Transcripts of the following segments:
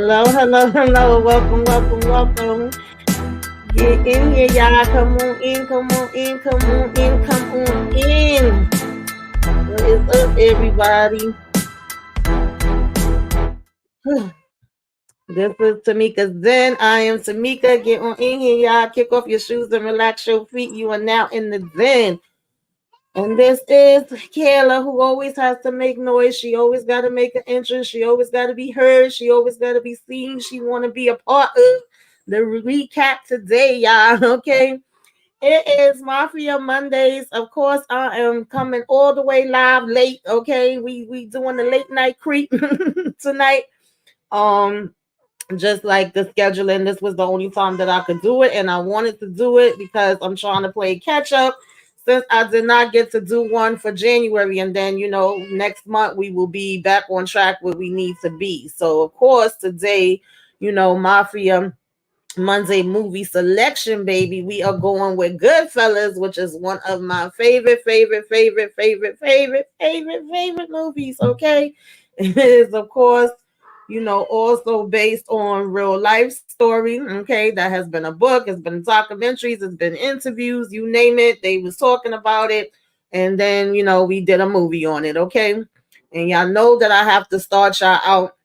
Hello. Welcome. Get in here, y'all. Come on in. What is up, everybody? This is Tamika's Zen. I am Tamika. Get on in here, y'all. Kick off your shoes and relax your feet. You are now in the Zen. And this is Kayla, who always has to make noise. She always got to make an entrance. She always got to be heard. She always got to be seen. She want to be a part of the recap today, y'all. Okay. It is Mafia Mondays. Of course, I am coming all the way live late. Okay. We doing the late night creep tonight. Just like the scheduling, this was the only time that I could do it, and I wanted to do it because I'm trying to play catch up since I did not get to do one for January, and then next month we will be back on track where we need to be. So of course today, Mafia Monday movie selection, baby, we are going with Goodfellas, which is one of my favorite movies. Okay, it is of course also based on real life story. Okay, that has been a book, it's been documentaries, it's been interviews, you name it. They was talking about it, and then we did a movie on it. Okay, and y'all know that I have to start y'all out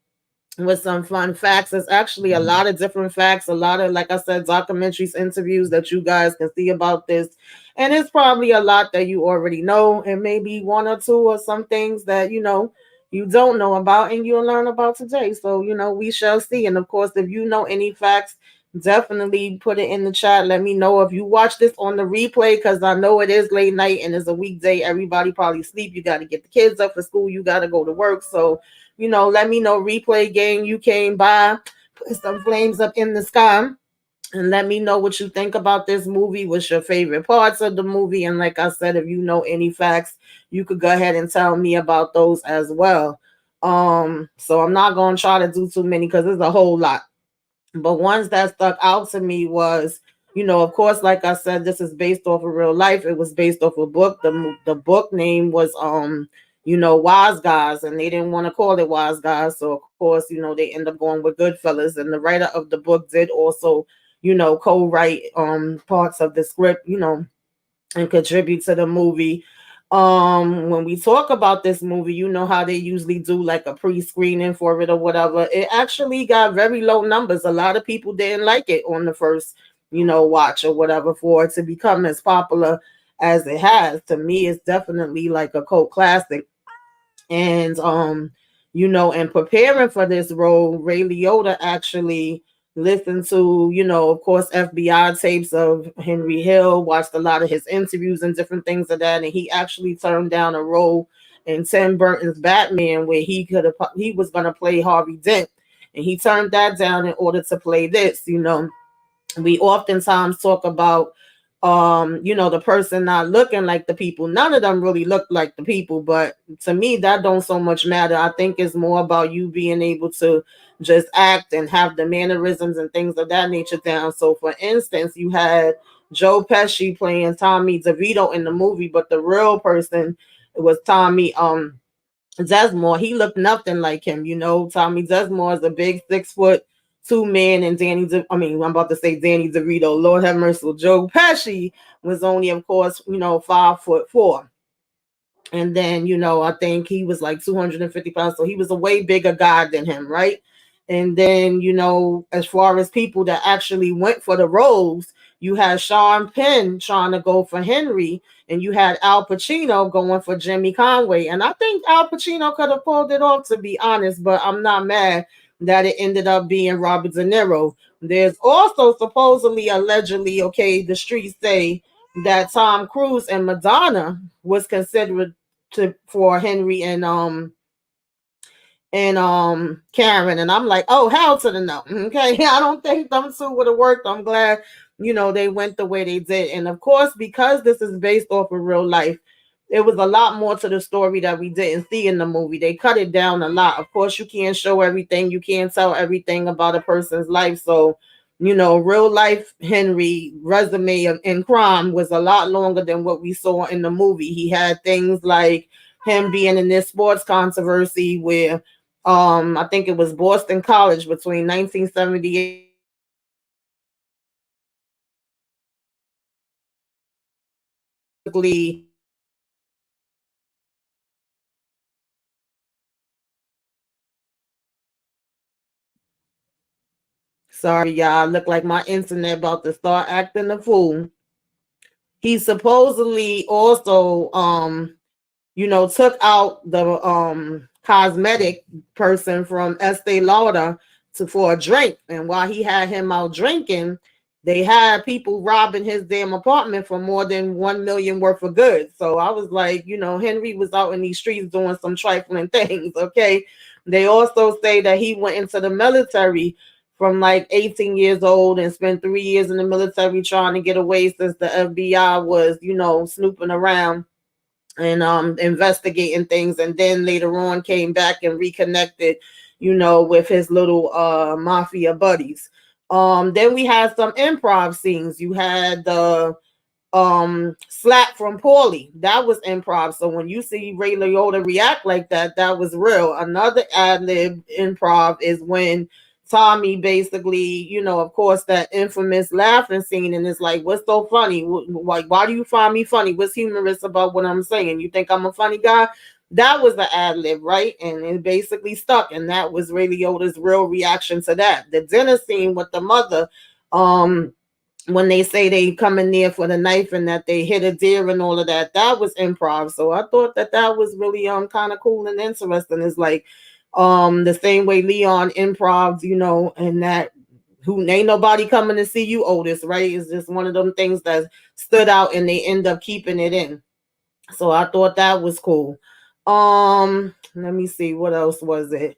with some fun facts. There's actually a lot of different facts, a lot of, like I said, documentaries, interviews that you guys can see about this. And it's probably a lot that you already know, and maybe one or two or some things that you don't know about and you'll learn about today. So, we shall see. And of course, if you know any facts, definitely put it in the chat. Let me know if you watch this on the replay, because I know it is late night and it's a weekday. Everybody probably sleep. You got to get the kids up for school. You got to go to work. So, let me know, replay gang, you came by, put some flames up in the sky, and let me know what you think about this movie. What's your favorite parts of the movie? And like I said, if you know any facts, you could go ahead and tell me about those as well. So I'm not going to try to do too many because there's a whole lot. But ones that stuck out to me was, of course, like I said, this is based off of real life. It was based off a book. The book name was Wise Guys, and they didn't want to call it Wise Guys. So, of course, they end up going with Goodfellas. And the writer of the book did also, co-write parts of the script, and contribute to the movie. When we talk about this movie, you know how they usually do like a pre-screening for it or whatever. It actually got very low numbers. A lot of people didn't like it on the first, watch or whatever, for it to become as popular as it has. To me, it's definitely like a cult classic. And in preparing for this role, Rayliotta actually listened to, of course, FBI tapes of Henry Hill, watched a lot of his interviews and different things of that, and he actually turned down a role in Tim Burton's Batman where he was going to play Harvey Dent, and he turned that down in order to play this. We oftentimes talk about the person not looking like the people. None of them really look like the people, but to me that don't so much matter. I think it's more about you being able to just act and have the mannerisms and things of that nature down. So for instance, you had Joe Pesci playing Tommy DeVito in the movie, but the real person was Tommy Desmore. He looked nothing like him. Tommy Desmore is a big 6'2" man, and I'm about to say Danny DeVito, Lord have mercy. Joe Pesci was only, of course, 5'4". And then, I think he was like 250 pounds. So he was a way bigger guy than him, right? And then, as far as people that actually went for the roles, you had Sean Penn trying to go for Henry, and you had Al Pacino going for Jimmy Conway. And I think Al Pacino could have pulled it off, to be honest, but I'm not mad that it ended up being Robertdeniro. There's also supposedly, allegedly, okay, the streets say that Tom Cruise and Madonna was considered for Henry and Karen, and I'm like, oh, hell to the no. Okay, I don't think them two would have worked. I'm glad they went the way they did. And of course, because this is based off of real life, there was a lot more to the story that we didn't see in the movie. They cut it down a lot. Of course, you can't show everything. You can't tell everything about a person's life. So, real life Henry resume in crime was a lot longer than what we saw in the movie. He had things like him being in this sports controversy where I think it was Boston College between 1978 and 1980. Basically, sorry, y'all. Look like my internet about to start acting a fool. He supposedly also took out the cosmetic person from Estee Lauder for a drink. And while he had him out drinking, they had people robbing his damn apartment for more than 1 million worth of goods. So I was like, Henry was out in these streets doing some trifling things. Okay. They also say that he went into the military from like 18 years old and spent 3 years in the military trying to get away since the FBI was, snooping around and investigating things, and then later on came back and reconnected, with his little mafia buddies. Then we had some improv scenes. You had the slap from Paulie. That was improv. So when you see Rayliotta react like that, that was real. Another ad lib improv is when Tommy basically, of course, that infamous laughing scene, and it's like, what's so funny? Like, why do you find me funny? What's humorous about what I'm saying? You think I'm a funny guy? That was the ad lib, right? And it basically stuck, and that was Rayliotta's real reaction to that. The dinner scene with the mother, when they say they come in there for the knife and that they hit a deer and all of that, that was improv. So I thought that that was really kind of cool and interesting. It's like the same way Leon improv, and that who ain't nobody coming to see you, Otis, right? It's just one of them things that stood out and they end up keeping it in. So I thought that was cool. Let me see, what else was it?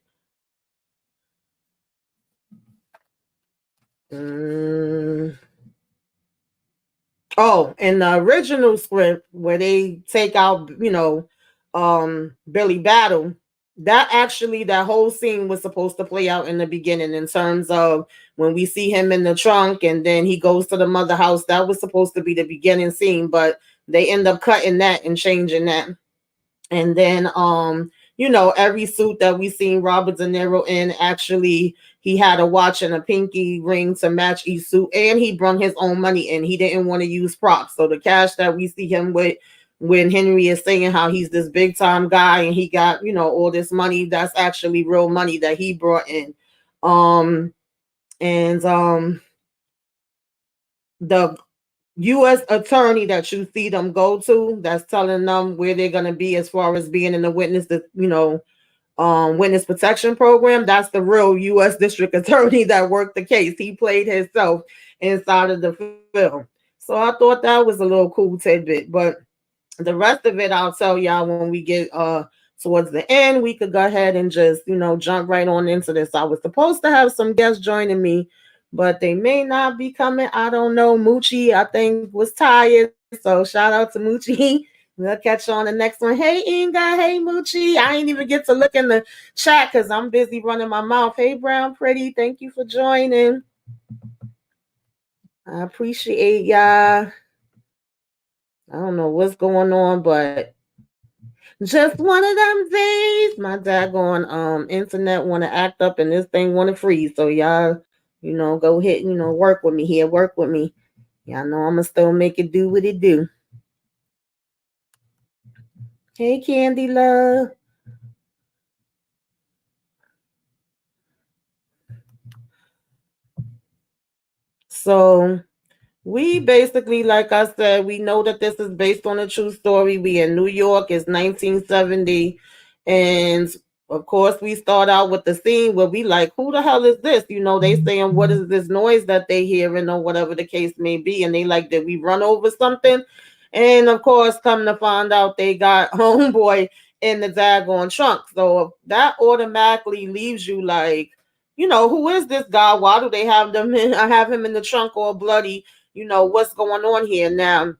Mm. Oh, in the original script where they take out, Billy Battle, that whole scene was supposed to play out in the beginning in terms of when we see him in the trunk and then he goes to the mother house. That was supposed to be the beginning scene, but they end up cutting that and changing that. And then every suit that we seen Robertdeniro in, actually he had a watch and a pinky ring to match each suit, and he brought his own money in. He didn't want to use props. So the cash that we see him with when Henry is saying how he's this big time guy and he got, all this money, that's actually real money that he brought in. And the U.S. attorney that you see them go to, that's telling them where they're gonna be as far as being in the witness protection program. That's the real U.S. district attorney that worked the case. He played himself inside of the film. So I thought that was a little cool tidbit. But the rest of it, I'll tell y'all when we get towards the end. We could go ahead and just, jump right on into this. I was supposed to have some guests joining me, but they may not be coming. I don't know. Moochie, I think, was tired. So shout out to Moochie. We'll catch you on the next one. Hey, Inga. Hey, Moochie. I ain't even get to look in the chat because I'm busy running my mouth. Hey, Brown Pretty. Thank you for joining. I appreciate y'all. I don't know what's going on, but just one of them days, my daggone internet want to act up and this thing want to freeze. So y'all, go ahead, work with me here, work with me. Y'all know I'ma still make it do what it do. Hey, Candy Love. So we basically, like I said, we know that this is based on a true story. We in New York. It's 1970. And of course, we start out with the scene where we like, who the hell is this? They saying, what is this noise that they hearing or whatever the case may be. And they like, did we run over something? And of course, come to find out they got homeboy in the daggone trunk. So that automatically leaves you like, who is this guy? Why do they have have him in the trunk all bloody? What's going on here now?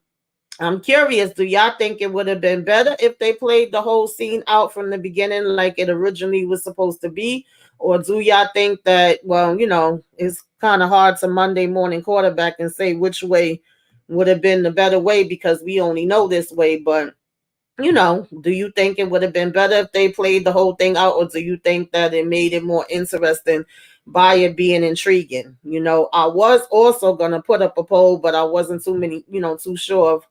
I'm curious, do y'all think it would have been better if they played the whole scene out from the beginning like it originally was supposed to be? Or do y'all think that, well, it's kind of hard to Monday morning quarterback and say which way would have been the better way because we only know this way, but Do you think it would have been better if they played the whole thing out, or do you think that it made it more interesting by it being intriguing? I was also gonna put up a poll, but I wasn't too sure of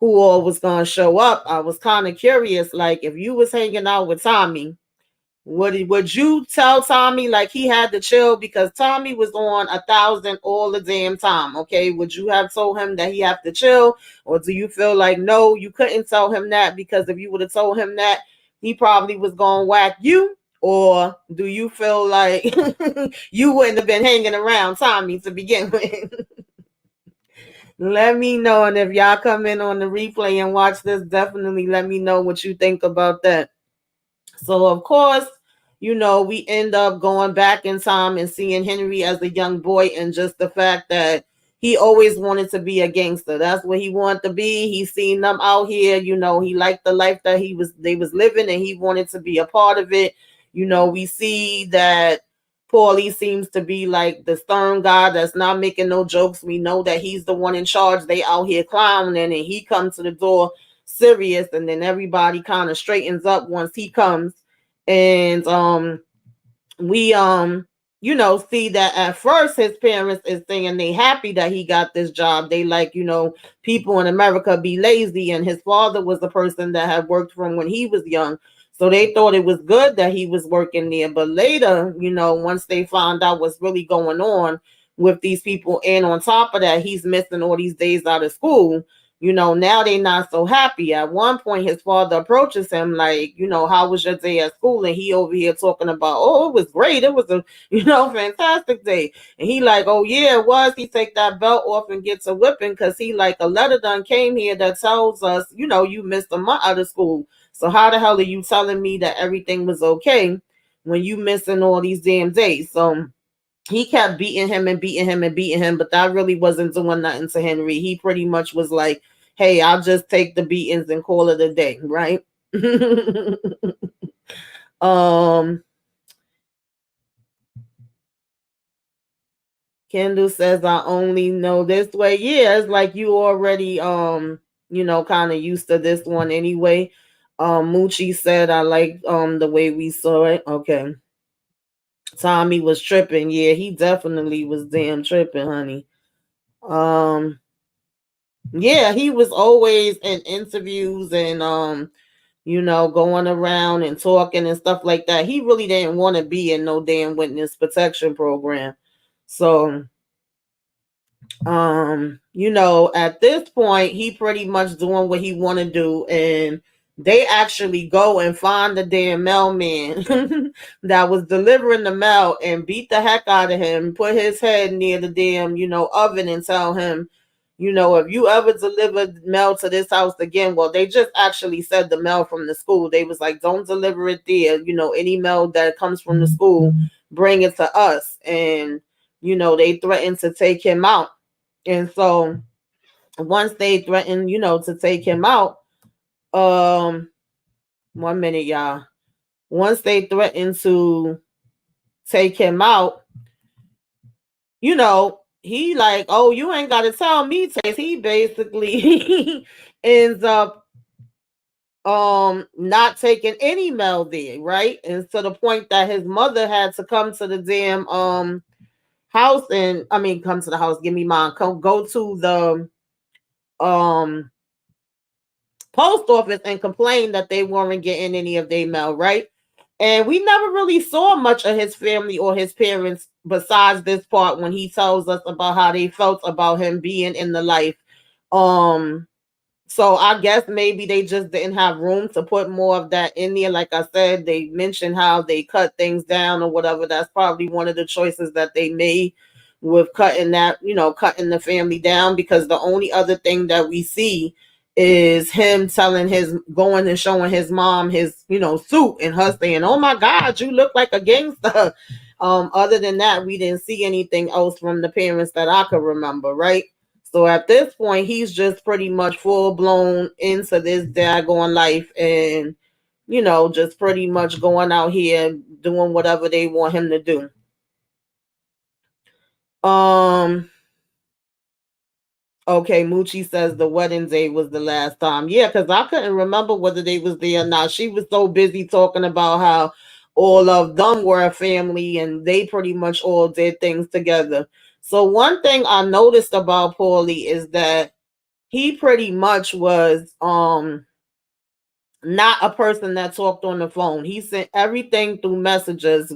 who all was gonna show up. I was kind of curious, like if you was hanging out with Tommy, would you tell Tommy like he had to chill because Tommy was on 1,000 all the damn time? Okay, would you have told him that he have to chill, or do you feel like no, you couldn't tell him that because if you would have told him that, he probably was gonna whack you? Or do you feel like you wouldn't have been hanging around Tommy to begin with? Let me know, and if y'all come in on the replay and watch this, definitely let me know what you think about that. So, of course, we end up going back in time and seeing Henry as a young boy, and just the fact that he always wanted to be a gangster. That's what he wanted to be. He seen them out here, he liked the life that they was living, and he wanted to be a part of it. We see that Paulie seems to be like the stern guy that's not making no jokes. We know that he's the one in charge. They out here clowning, and he comes to the door serious, and then everybody kind of straightens up once he comes. And we see that at first his parents is saying they happy that he got this job. They like, people in America be lazy, and his father was the person that had worked from when he was young, so they thought it was good that he was working there. But later, once they found out what's really going on with these people, and on top of that, he's missing all these days out of school, now they not so happy. At one point, his father approaches him like, how was your day at school? And he over here talking about, oh, it was great. It was a, fantastic day. And he like, oh yeah, it was. He take that belt off and gets a whipping because he like, a letter done came here that tells us, you missed a month out of school. So how the hell are you telling me that everything was okay when you missing all these damn days? So he kept beating him and beating him and beating him, but that really wasn't doing nothing to Henry. He pretty much was like, hey, I'll just take the beatings and call it a day, right? Kendall says I only know this way. Yeah, it's like you already kind of used to this one anyway. Moochie said I like the way we saw it. Okay. Tommy was tripping. Yeah, he definitely was damn tripping, honey. Yeah, he was always in interviews and going around and talking and stuff like that. He really didn't want to be in no damn witness protection program. So at this point he pretty much doing what he want to do, and they actually go and find the damn mailman that was delivering the mail and beat the heck out of him, put his head near the damn oven, and tell him, if you ever deliver mail to this house again, well, they just actually said the mail from the school. They was like, don't deliver it there. Any mail that comes from the school, bring it to us. And they threatened to take him out. And so once they threatened, to take him out, 1 minute, y'all. Once they threatened to take him out, he like, oh, you ain't got to tell me. He basically ends up not taking any mail there, right? And to the point that his mother had to come to the damn house, and come to the house, give me mine, go to the post office and complain that they weren't getting any of their mail, right? And we never really saw much of his family or his parents besides this part when he tells us about how they felt about him being in the life. So I guess maybe they just didn't have room to put more of that in there. Like I said, they mentioned how they cut things down or whatever. That's probably one of the choices that they made with cutting that, cutting the family down, because the only other thing that we see is him going and showing his mom his, suit, and her saying, oh my God, you look like a gangster. Other than that, we didn't see anything else from the parents that I could remember, right? So at this point, he's just pretty much full blown into this daggone life, and just pretty much going out here doing whatever they want him to do. Okay, Moochie says the wedding day was the last time. Yeah, because I couldn't remember whether they was there or not. She was so busy talking about how all of them were a family and they pretty much all did things together. So one thing I noticed about Paulie is that he pretty much was not a person that talked on the phone. He sent everything through messages.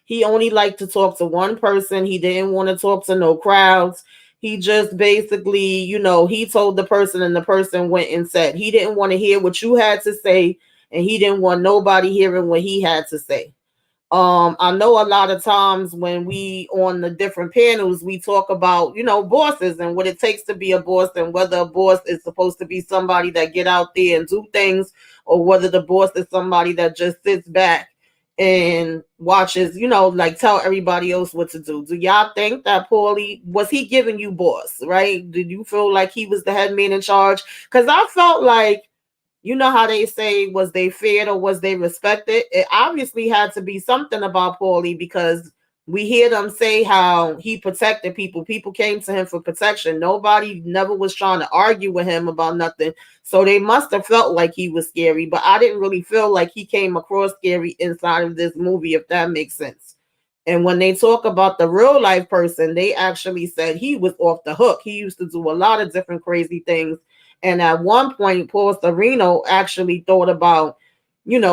He only liked to talk to one person. He didn't want to talk to no crowds. He just basically, he told the person and the person went and said he didn't want to hear what you had to say and he didn't want nobody hearing what he had to say. I know a lot of times when we on the different panels, we talk about, bosses and what it takes to be a boss and whether a boss is supposed to be somebody that get out there and do things or whether the boss is somebody that just sits back and watches, like tell everybody else what to do. Do y'all think that Paulie, was he giving you boss, right? Did you feel like he was the head man in charge? Because I felt like, how they say, was they feared or was they respected? It obviously had to be something about Paulie because we hear them say how he protected people. People came to him for protection. Nobody never was trying to argue with him about nothing. So they must have felt like he was scary, but I didn't really feel like he came across scary inside of this movie, if that makes sense. And when they talk about the real life person, they actually said he was off the hook. He used to do a lot of different crazy things. And at one point, Paul Sereno actually thought about,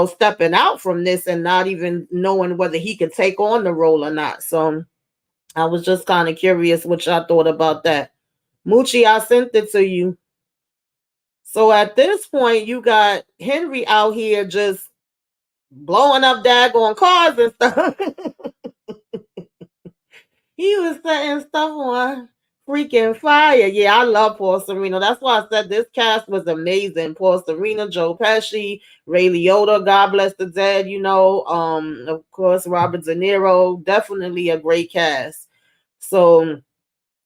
stepping out from this and not even knowing whether he could take on the role or not. So I was just kind of curious what y'all thought about that. Moochie, I sent it to you. So at this point, you got Henry out here just blowing up daggone cars and stuff. He was setting stuff on freaking fire. Yeah, I love Paul Sereno. That's why I said this cast was amazing. Paul Sereno, Joe Pesci, Rayliotta, God bless the dead, of course, Robertdeniro. Definitely a great cast. So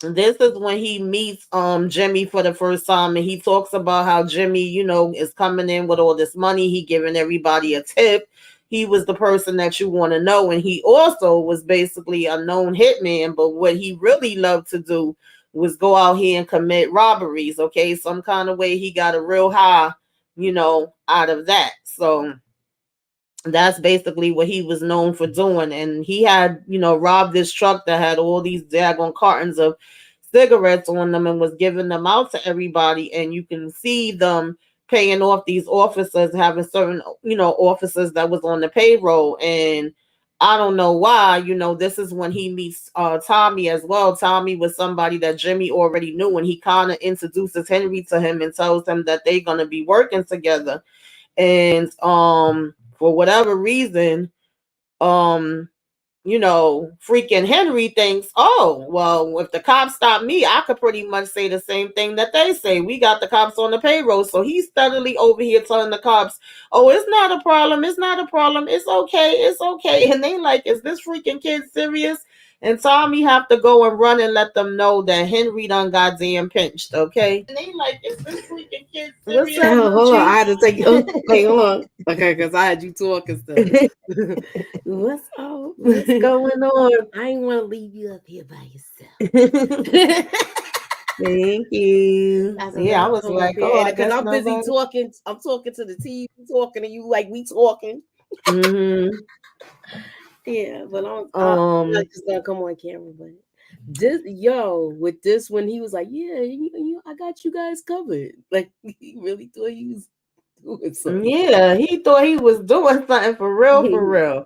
this is when he meets Jimmy for the first time and he talks about how Jimmy, is coming in with all this money. He giving everybody a tip. He was the person that you want to know, and he also was basically a known hitman, but what he really loved to do was go out here and commit robberies. Okay, some kind of way he got a real high, out of that. So that's basically what he was known for doing. And he had, robbed this truck that had all these daggone cartons of cigarettes on them and was giving them out to everybody. And you can see them paying off these officers, having certain, officers that was on the payroll. And I don't know why, this is when he meets Tommy as well. Tommy was somebody that Jimmy already knew, and he kind of introduces Henry to him and tells him that they're going to be working together. And for whatever reason, um freaking Henry thinks, oh, well, if the cops stop me, I could pretty much say the same thing that they say. We got the cops on the payroll. So he's steadily over here telling the cops, oh, it's not a problem. It's not a problem. It's okay. It's okay. And they like, is this freaking kid serious? And Tommy have to go and run and let them know that Henry done goddamn pinched, okay? And they like, is this freaking kid serious? Hold on, I had to take you. Oh, wait, hold on. Okay, because I had you talking stuff. What's up? What's going on? I ain't want to leave you up here by yourself. Thank you. Yeah, I was like, oh, because I'm busy talking. I'm talking to the TV, talking to you like we talking. Mm-hmm. Yeah, but I'm not just gonna come on camera. But this, with this, when he was like, yeah, I got you guys covered. Like he really thought he was doing something. Yeah, he thought he was doing something for real, for real.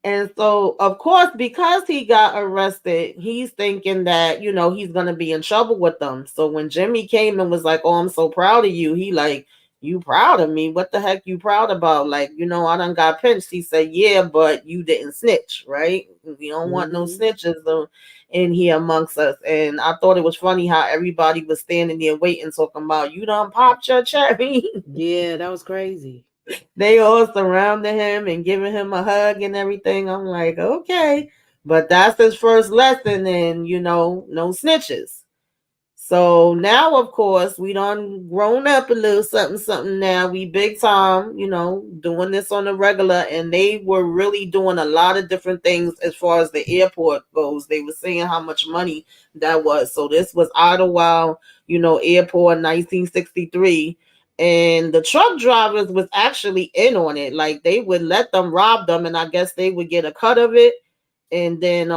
And so, of course, because he got arrested, he's thinking that, he's going to be in trouble with them. So when Jimmy came and was like, oh, I'm so proud of you, he like, you proud of me? What the heck you proud about? Like, I done got pinched. He said, yeah, but you didn't snitch, right? We don't want no snitches in here amongst us. And I thought it was funny how everybody was standing there waiting, talking about, you done popped your cherry. Yeah, that was crazy. They all surrounded him and giving him a hug and everything. I'm like, okay. But that's his first lesson in, no snitches. So now, of course, we done grown up a little something, something now. We big time, doing this on the regular. And they were really doing a lot of different things as far as the airport goes. They were saying how much money that was. So this was Idlewild, airport 1963. And the truck drivers was actually in on it. Like they would let them rob them, and I guess they would get a cut of it. And then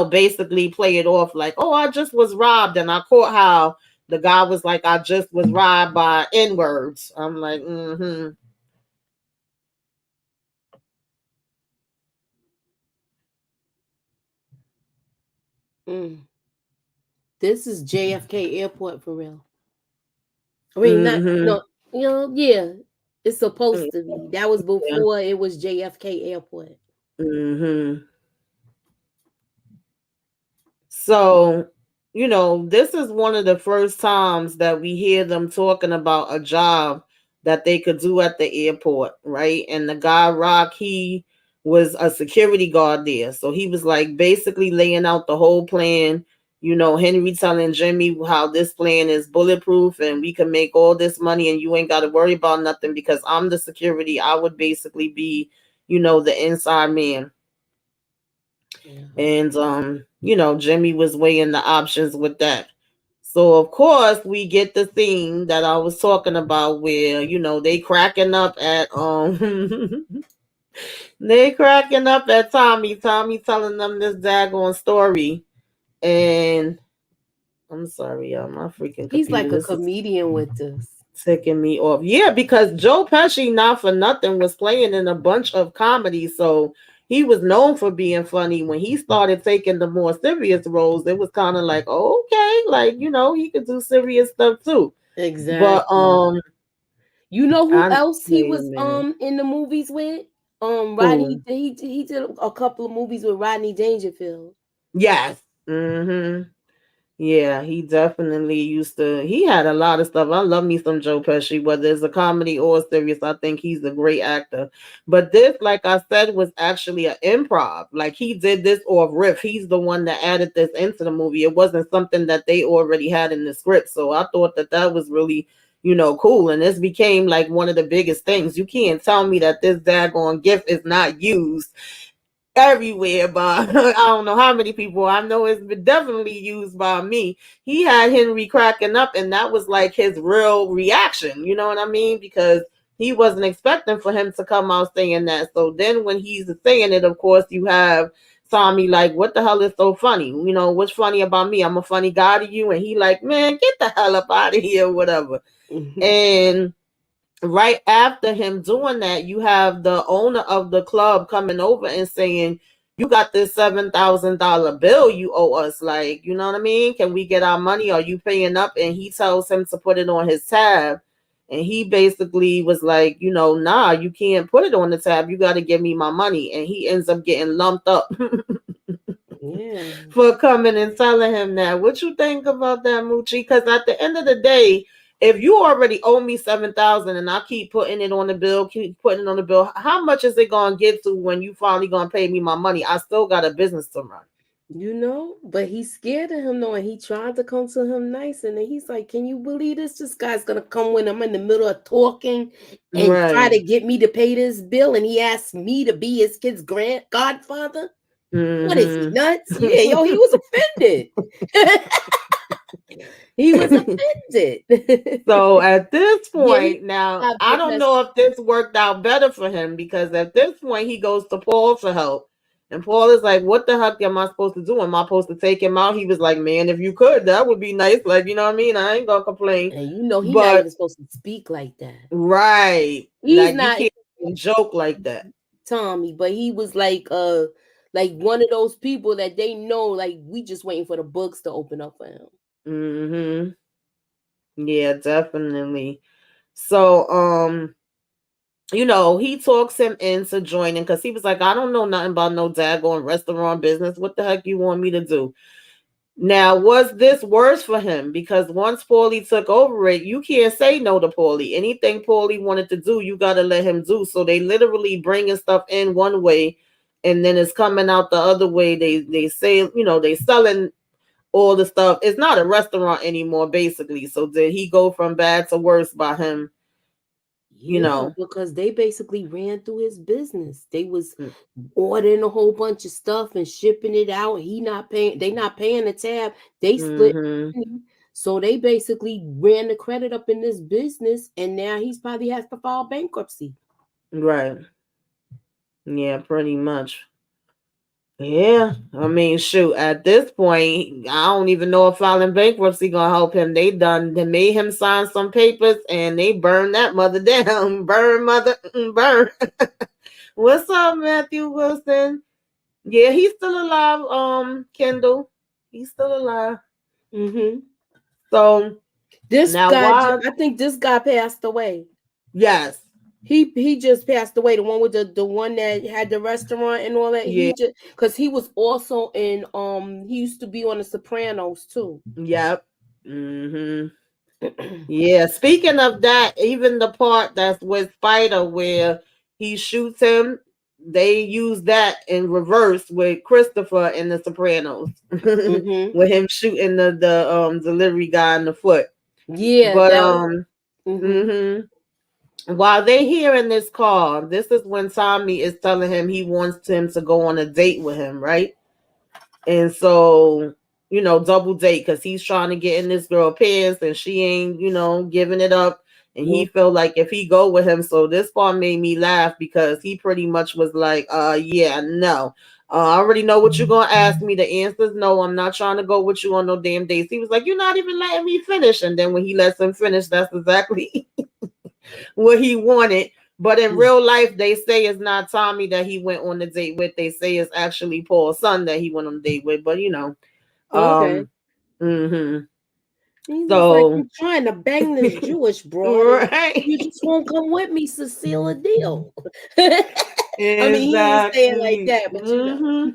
basically play it off like, oh, I just was robbed. And I caught how the guy was like, I just was robbed by N-words. I'm like, mm-hmm. This is JFK Airport for real. I mean, not Mm-hmm. no, yeah, it's supposed to be. That was Yeah. before it was JFK Airport. Mm-hmm. So, this is one of the first times that we hear them talking about a job that they could do at the airport, right? And the guy, Rock, he was a security guard there. So he was like basically laying out the whole plan. Henry telling Jimmy how this plan is bulletproof and we can make all this money and you ain't got to worry about nothing because I'm the security. I would basically be, the inside man. And Jimmy was weighing the options with that. So of course we get the scene that I was talking about where, they cracking up at they cracking up at Tommy. Tommy telling them this daggone story. And I'm sorry, y'all, my freaking He's computer. like a This is comedian with this. ticking me off. Yeah, because Joe Pesci, not for nothing, was playing in a bunch of comedies. So he was known for being funny. When he started taking the more serious roles, it was kind of like, oh, okay, like, he could do serious stuff too. But Exactly. You know who I else he wait a was minute. in the movies with? Rodney. Who? He did a couple of movies with Rodney Dangerfield. Yes. Mm-hmm. Yeah, he definitely used to. He had a lot of stuff. I love me some Joe Pesci, whether it's a comedy or serious. I think he's a great actor. But this, like I said, was actually an improv. Like he did this off riff. He's the one that added this into the movie. It wasn't something that they already had in the script. So I thought that was really, cool. And this became like one of the biggest things. You can't tell me that this daggone gift is not used everywhere by I don't know how many people. I know it's been definitely used by me. He had Henry cracking up, and that was like his real reaction. You know what I mean? Because he wasn't expecting for him to come out saying that. So then when he's saying it, of course, you have Tommy like, what the hell is so funny? What's funny about me? I'm a funny guy to you. And he like, man, get the hell up out of here, whatever. And right after him doing that, you have the owner of the club coming over and saying, you got this $7,000 bill you owe us. Like, you know what I mean? Can we get our money? Are you paying up? And he tells him to put it on his tab. And he basically was like, nah, you can't put it on the tab. You got to give me my money. And he ends up getting lumped up Yeah. for coming and telling him that. What you think about that, Moochie? Because at the end of the day, if you already owe me 7,000 and I keep putting it on the bill, how much is it gonna get to when you finally gonna pay me my money? I still got a business to run. But he's scared of him though, and he tried to come to him nice, and then he's like, "Can you believe this? This guy's gonna come when I'm in the middle of talking and try to Right. get me to pay this bill, and he asked me to be his kid's godfather. What is he Mm-hmm. nuts? Yeah, yo, he was offended. He was offended. So at this Yeah, he point, now got I bit don't messed. know if this worked out better for him because at this point he goes to Paul for help. And Paul is like, what the heck am I supposed to do? Am I supposed to take him out? He was like, man, if you could, that would be nice. Like, you know what I mean? I ain't gonna complain. And he not But even supposed to speak like that. right. He's Like you not can't joke like that. Tommy, but he was like one of those people that they know, like we just waiting for the books to open up for him. Mm-hmm. Yeah, definitely. So he talks him into joining because he was like, I don't know nothing about no daggone restaurant business. What the heck you want me to do? Now, was this worse for him? Because once Paulie took over it, you can't say no to Paulie. Anything Paulie wanted to do, you got to let him do. So they literally bringing stuff in one way and then it's coming out the other way. They say, they selling all the stuff. It's not a restaurant anymore, basically. So did he go from bad to worse by him, you Yeah, know? because they basically ran through his business. They was ordering a whole bunch of stuff and shipping it out. He not paying. They not paying the tab. They split Mm-hmm. money. So they basically ran the credit up in this business, and now he's probably has to file bankruptcy. Right. Yeah, pretty much. Yeah, I mean, shoot. At this point, I don't even know if filing bankruptcy gonna help him. They made him sign some papers, and they burned that mother down. Burn, mother, burn. What's up, Matthew Wilson? Yeah, he's still alive. Kendall, he's still alive. Mm-hmm. So This now, guy, why? I think this guy passed away. Yes, He just passed away. The one with the one that had the restaurant and all that. yeah, He just because he was also in he used to be on the Sopranos too. yep. Mm-hmm. Yeah, speaking of that, even the part that's with Spider where he shoots him, they use that in reverse with Christopher in The Sopranos, Mm-hmm. with him shooting the delivery guy in the foot. Yeah, But that. Mm-hmm. while they here in this car, this is when Tommy is telling him he wants him to go on a date with him, right? And so, double date because he's trying to get in this girl pants and she ain't, giving it up. And he Well, felt like if he go with him, so this part made me laugh because he pretty much was like, yeah, no. I already know what you're gonna ask me. The answer is no. I'm not trying to go with you on no damn dates. He was like, you're not even letting me finish. And then when he lets him finish, that's exactly what he wanted. But in real life, they say it's not Tommy that he went on the date with. They say it's actually Paul's son that he went on the date with. But okay. um, mm-hmm. He's just like, So I'm trying to bang this Jewish broad, and right, you just won't come with me, Cecilia Deal. I mean, he ain't saying like exactly. that, but you know.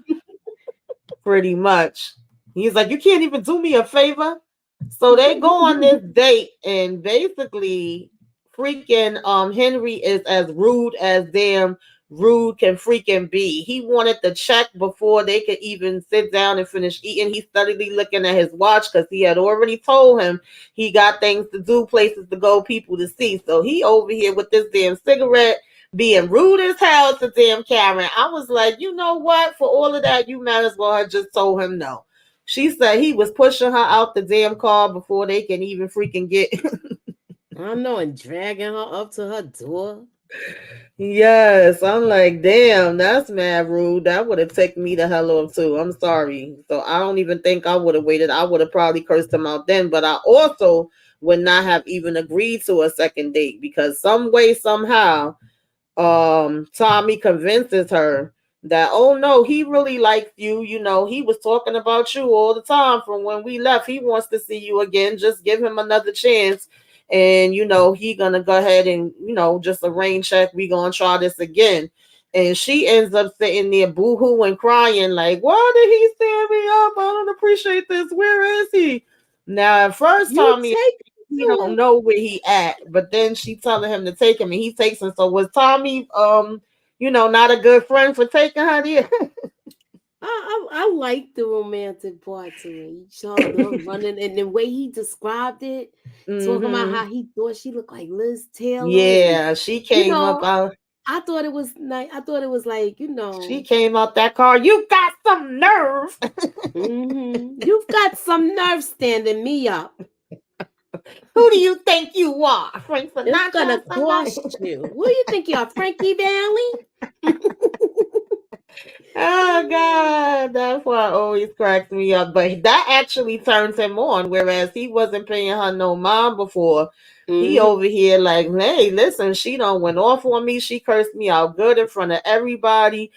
Pretty much. He's like, you can't even do me a favor. So they go on this date, and basically, freaking Henry is as rude as damn rude can freaking be. He wanted the check before they could even sit down and finish eating. He's steadily looking at his watch because he had already told him he got things to do, places to go, people to see. So he over here with this damn cigarette being rude as hell to damn Karen. I was like, you know what? For all of that, you might as well have just told him no. She said he was pushing her out the damn car before they can even freaking get. I know, and dragging her up to her door. Yes, I'm like, damn, that's mad rude. That would have taken me the hell off too. I'm sorry. So I don't even think I would have waited. I would have probably cursed him out then, but I also would not have even agreed to a second date because some way, somehow, Tommy convinces her that, oh no, he really likes you. He was talking about you all the time from when we left. He wants to see you again. Just give him another chance. And he gonna go ahead and just a rain check. We gonna try this again. And she ends up sitting there boohoo and crying like, why did he stand me up? I don't appreciate this. Where is he? Now at first You Tommy, take it he to don't know where he at, but then she telling him to take him and he takes him. So was Tommy not a good friend for taking her there? I like the romantic part to it. You saw her running, and the way he described it, talking about Mm-hmm. how he thought she looked like Liz Taylor, and Yeah, she you came up know, out. I thought it was nice. I thought it was like, She came out that car. You got some nerve. you've got some nerve standing me up. Who do you think you are, Frank It's Sinatra gonna or somebody? cost you. Who do you think you are, Frankie Valley? Oh God, that's why it always cracks me up. But that actually turns him on, whereas he wasn't paying her no mind before. He Mm-hmm. over here like, hey, listen, she done went off on me. She cursed me out good in front of everybody.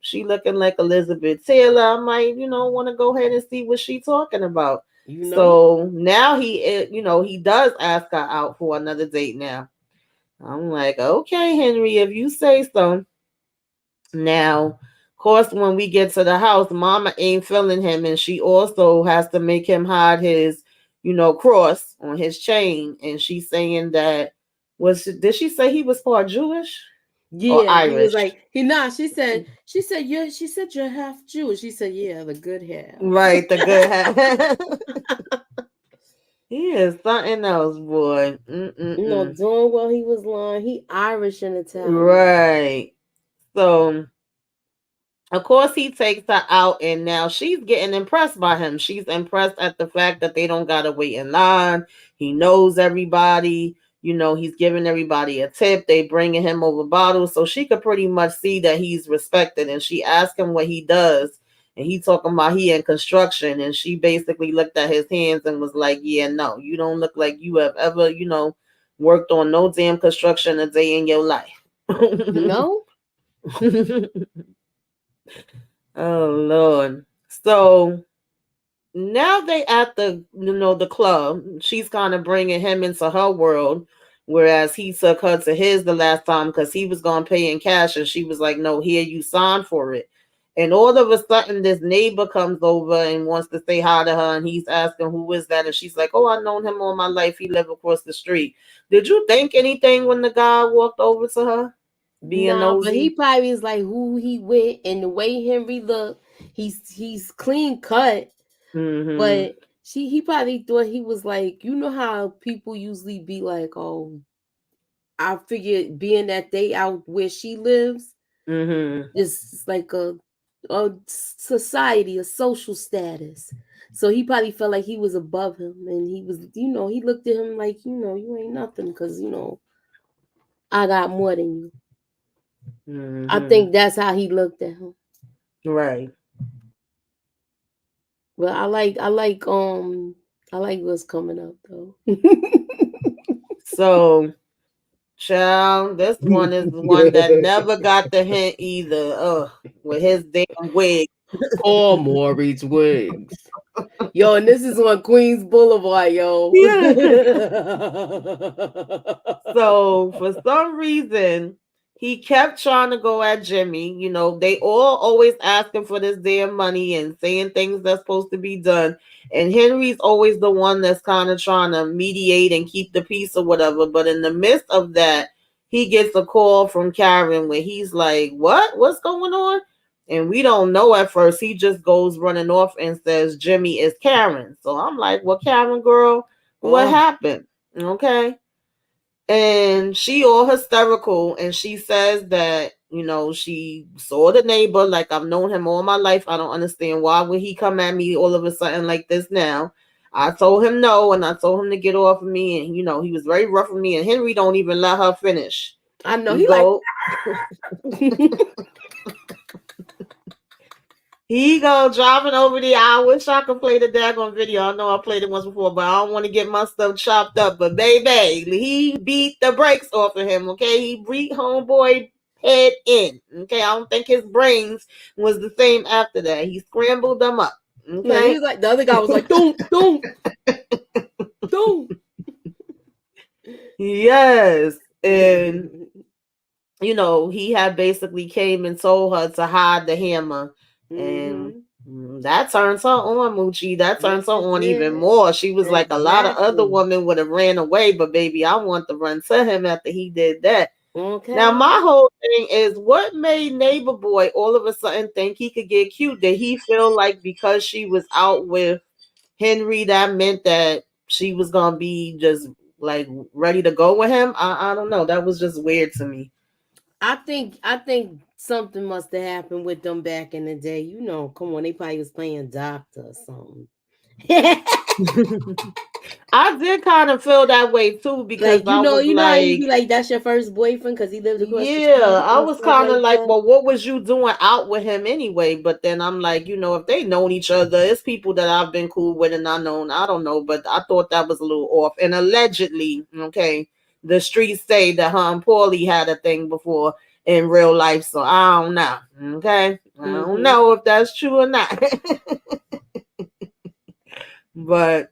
She looking like Elizabeth Taylor. I might, want to go ahead and see what she talking about. You know, So now he does ask her out for another date now. I'm like, okay, Henry, if you say so. Now, of course, when we get to the house, Mama ain't feeling him, and she also has to make him hide his, cross on his chain. And she's saying that did she say he was part Jewish? or Yeah, he was Irish. like she said you're half Jewish. She said, yeah, the good half. Right, the good half. He is something else, boy. Mm-mm-mm. Doing well he was lying. He Irish and Italian. Right. So of course, he takes her out, and now she's getting impressed by him. She's impressed at the fact that they don't gotta wait in line. He knows everybody. He's giving everybody a tip. They bringing him over bottles, so she could pretty much see that he's respected. And she asked him what he does, and he talking about he in construction. And she basically looked at his hands and was like, "Yeah, no, you don't look like you have ever, worked on no damn construction a day in your life." No? Oh Lord. So now they at the club. She's kind of bringing him into her world, whereas he took her to his the last time because he was gonna pay in cash, and she was like, "No, here you sign for it." And all of a sudden, this neighbor comes over and wants to say hi to her, and he's asking, "Who is that?" And she's like, "Oh, I've known him all my life. He lived across the street." Did you think anything when the guy walked over to her, being Nah, but he nosy? probably is like who he with and the way Henry looked. He's clean cut, Mm-hmm. but he probably thought he was like, you know how people usually be like, oh, I figured being that they out where she lives, Mm-hmm. is like a society, a social status. So he probably felt like he was above him, and he was, he looked at him like, you ain't nothing, because I got more than you. I Mm-hmm. think that's how he looked at him. Right. But I like what's coming up though. So, child, this one is the one that never got the hint either. Ugh, with his damn wig. All Maury's wigs. Yo, and this is on Queens Boulevard, yo. Yeah. So for some reason, he kept trying to go at Jimmy. They all always asking for this damn money and saying things that's supposed to be done. And Henry's always the one that's kind of trying to mediate and keep the peace or whatever. But in the midst of that, he gets a call from Karen where he's like, "What? What's going on?" And we don't know at first. He just goes running off and says Jimmy is Karen. So I'm like, "Well, Karen girl, what Oh, happened?" Okay. And she all hysterical, and she says that she saw the neighbor, like, "I've known him all my life. I don't understand why would he come at me all of a sudden like this now. I told him no, and I told him to get off of me, and he was very rough with me." And Henry don't even let her finish. I know He he like. go He go driving over the. I wish I could play the daggone video. I know I played it once before, but I don't want to get my stuff chopped up. But baby, he beat the brakes off of him. Okay, he beat homeboy head in. Okay, I don't think his brains was the same after that. He scrambled them up. No, he Okay. was like the other guy was like, don't. Yes, and he had basically came and told her to hide the hammer. And that turns her on, Moochie. That turns Yes, her it on even did. more. She was like, a lot of other Exactly. women would have ran away, but baby, I want to run to him after he did that. Now, Okay. my whole thing is, what made Neighbor Boy all of a sudden think he could get cute? Did he feel like because she was out with Henry, that meant that she was going to be just like ready to go with him? I don't know. That was just weird to me. I think something must have happened with them back in the day. Come on, they probably was playing doctor or something. I did kind of feel that way too because Like I was how you be like, like, that's your first boyfriend because he lived across the yeah, street I and was stuff kind of like like, that. well, what was you doing out with him anyway? But then I'm like, if they known each other, it's people that I've been cool with and I known, I don't know, but I thought that was a little off. And allegedly, okay, the streets say that her and Paulie had a thing before in real life, so I don't know. Okay, I don't Mm-hmm. know if that's true or not, but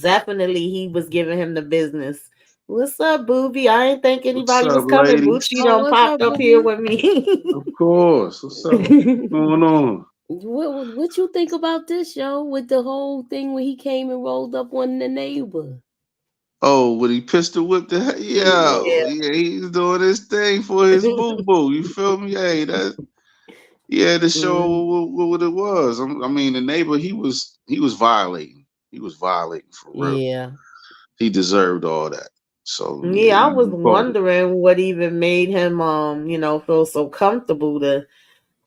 definitely he was giving him the business. What's up, Booby? I ain't think What's anybody up, was coming. ladies? Moochie Oh, done what's popped up, up here booby? with me. Of course. What's up? What's going on? What you think about this, yo? With the whole thing when he came and rolled up on the neighbor? Oh, when he pistol whipped the head, yeah, he's doing his thing for his boo boo. You feel me? Hey, that he had to show what it was. I mean, the neighbor he was violating. He was violating for real. Yeah. He deserved all that. So Yeah, I was he caught it. wondering what even made him, feel so comfortable to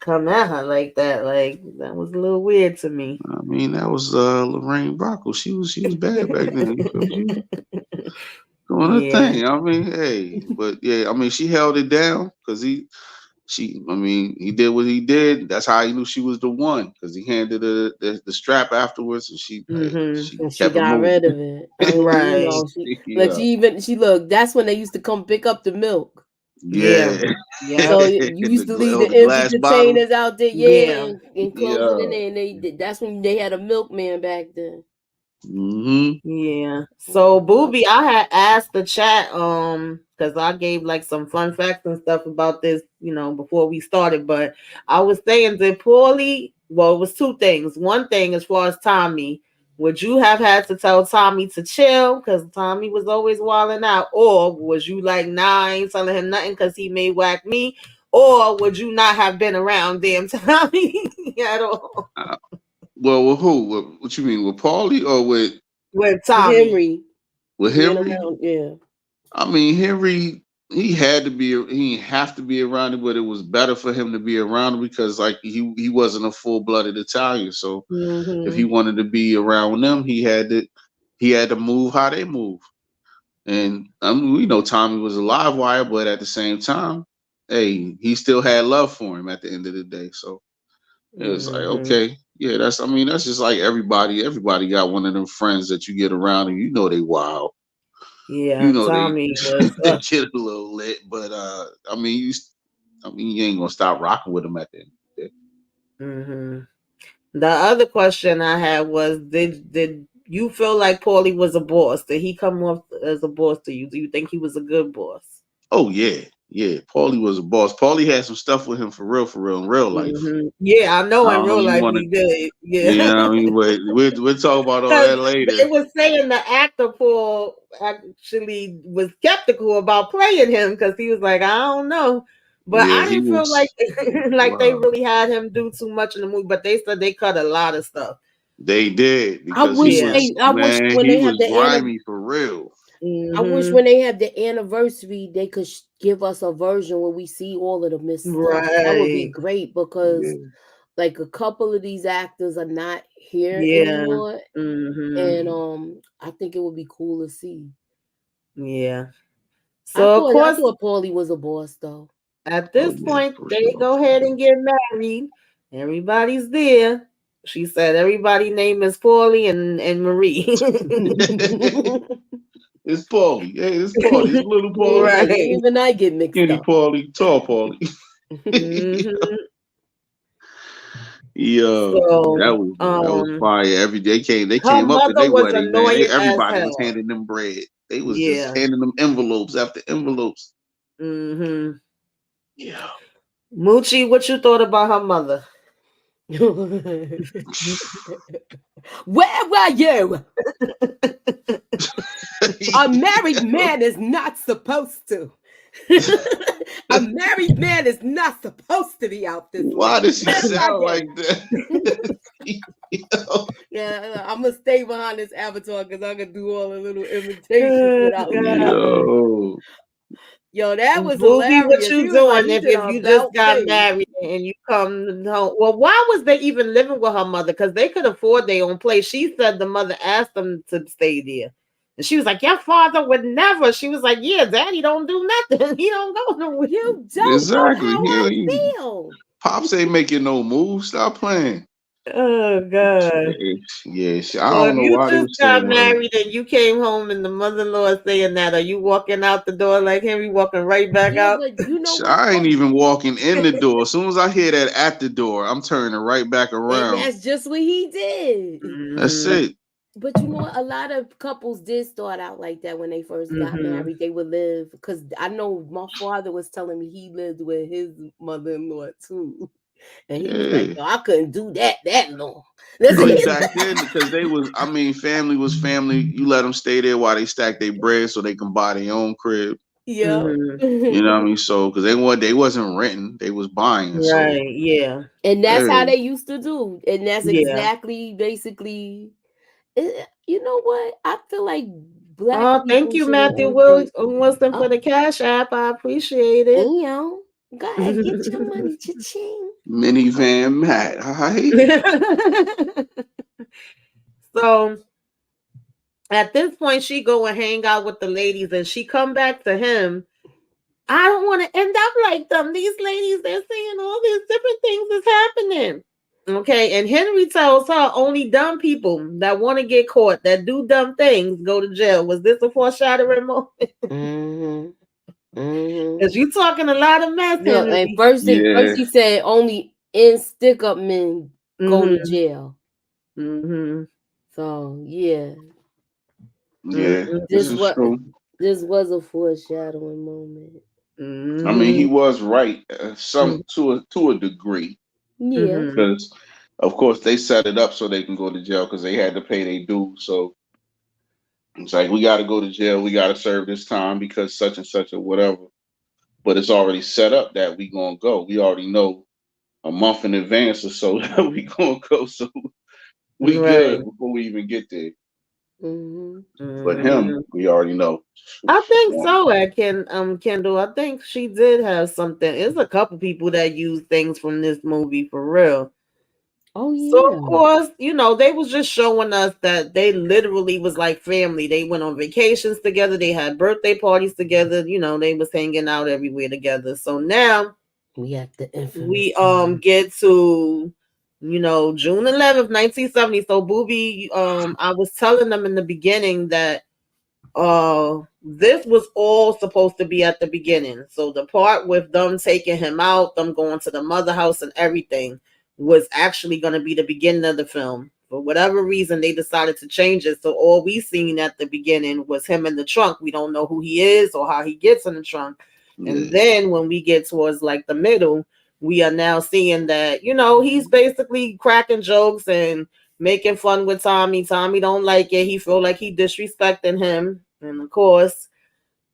come at her like that. Like that was a little weird to me. I mean, that was Lorraine Bracco. She was back then. You feel me? She was doing her Yeah. thing. I mean, hey, but yeah, I mean, she held it down because he did what he did. That's how he knew she was the one because he handed her the strap afterwards, and she And she kept it got moving. rid of it. I mean, Right. Yeah, she looked. That's when they used to come pick up the milk. yeah. Yeah. Yep. So you used to leave the The empty glass bottle. containers out there, Yeah. and close it in Yeah. there. And that's when they had a milkman back then. Mm-hmm. Yeah. So Booby, I had asked the chat, because I gave like some fun facts and stuff about this, before we started. But I was saying that Paulie, well, it was two things. One thing as far as Tommy, would you have had to tell Tommy to chill because Tommy was always wilding out? Or was you like, nah, I ain't telling him nothing because he may whack me? Or would you not have been around damn Tommy at all? Well, with who? What you mean with Paulie or With Tommy. Henry with being Henry? around, yeah. I mean, Henry, he had to be. He didn't have to be around him, but it was better for him to be around him because, like, he wasn't a full blooded Italian. So if he Mm-hmm. wanted to be around them, he had to move how they move. And I mean, we know Tommy was a live wire, but at the same time, hey, he still had love for him at the end of the day. So it was like, Mm-hmm. okay, yeah, that's just like everybody. Everybody got one of them friends that you get around and you know they wild. Yeah, You know they Tommy was. they get a little lit, but I mean you ain't gonna stop rocking with them at the end of the day. Mm-hmm. The other question I had was, did you feel like Paulie was a boss? Did he come off as a boss to you? Do you think he was a good boss? Oh yeah, yeah. Paulie was a boss. Paulie had some stuff with him for real in real life. Mm-hmm. Yeah, I know I in don't know real you life want to, he did. you Yeah. know what I mean? But we'll talk about all Because that later. they were saying the actor Paul actually was skeptical about playing him because he was like, I don't know. But Yeah, I he didn't feel like was. like they Wow, really had him do too much in the movie, but they said they cut a lot of stuff. they did I because wish Yeah. they. I wish when he they have was the grimy for real. I wish Mm-hmm. when they have the anniversary, they could give us a version where we see all of the missed stuff. That would be Right. great Yeah, because, like, a couple of these actors are not here Yeah. anymore, Mm-hmm. and I think it would be cool to see. Yeah. I So of thought I course, thought Paulie was a boss though. at oh this yeah, point, for they sure, go for ahead sure. and get married. Everybody's there. She said everybody's name is Paulie and Marie. It's Paulie. Hey, it's Paulie. It's little Paulie. Yeah, Right. even I get mixed Skinny up. Paulie. Tall Paulie. Hmm. Yo, So, that was fire. Every day they her came up to mother their was wedding, man. annoying as Everybody was hell. handing them bread. They was just Yeah. handing them envelopes after envelopes. Hmm. Yeah. Moochie, what you thought about her mother? Where were you? A married man is not supposed to. A married man is not supposed to be out this Why late. does she Where sound were like you? that? Yo, Yeah, I'm gonna stay behind this avatar because I can do all the little imitations Oh, without God. laughing. yo. Yo, that was Booby, what hilarious. you He was like, doing he if, did if a you just about got face. married and you come home? Well, why was they even living with her mother? Because they could afford their own place. She said the mother asked them to stay there. And she was like, your father would never. She was like, yeah, daddy don't do nothing. He don't go nowhere. You don't know Exactly. how I feel. Pops ain't making no moves. Stop playing. Oh, God. Yeah, I So if don't know you why they just was got saying her. married and you came home and the mother-in-law is saying that, are you walking out the door like Henry, walking right back Yeah, out? but you know what's I ain't funny? even walking in the door. As soon as I hear that at the door, I'm turning right back And around. that's just what he did. That's Mm-hmm. it. But you know what? A lot of couples did start out like that when they first got Mm-hmm. married. They would live because I know my father was telling me he lived with his mother-in-law too. And he was like, Yeah. "Yo, I couldn't do that long." Because back then, because they was, I mean, family was family. You let them stay there while they stack their bread so they can buy their own crib. Yeah. You know what I mean? So, because they wasn't renting, they was buying. So, Right. Yeah. And that's yeah, how they used to do. And that's Yeah. exactly basically you know what? I feel like black Oh, thank people you, should have Matthew did this. Wilson, for the Cash App. I appreciate it. You know, go ahead, get your money, cha-ching. minivan Matt. All right. So at this point, she go and hang out with the ladies, and she come back to him. I don't want to end up like them. These ladies, they're saying all these different things is happening. Okay, and Henry tells her only dumb people that want to get caught, that do dumb things, go to jail. Was this a foreshadowing moment? Because you talking a lot of mess, Yeah, Henry. and first Yeah. he said only in stick up men go to Mhm. jail. Mhm. So yeah, Yeah. Mhm. This is true. this was a foreshadowing moment. I mean, he Mhm. was right, some to a degree, Yeah. Mhm. because of course they set it up so they can go to jail because they had to pay their dues. So it's like, we got to go to jail, we got to serve this time because such and such or whatever. But it's already set up that we gonna go. We already know a month in advance or so that we gonna go. So we Right. good before we even get there. Mhm. But him, Mhm. we already know. I think so, at Kendall. I think she did have something. There's a couple people that use things from this movie for real. Oh So yeah. of course, they was just showing us that they literally was like family. They went on vacations together, they had birthday parties together, they was hanging out everywhere together. So now We have the infamous. we get to June 11th, 1970. So Booby, I was telling them in the beginning that this was all supposed to be at the beginning. So the part with them taking him out, them going to the mother house and everything was actually going to be the beginning of the film. For whatever reason, they decided to change it. So all we seen at the beginning was him in the trunk. We don't know who he is or how he gets in the trunk. And then when we get towards like the middle, we are now seeing that, he's basically cracking jokes and making fun with Tommy. Tommy don't like it. He feel like he disrespecting him. And of course,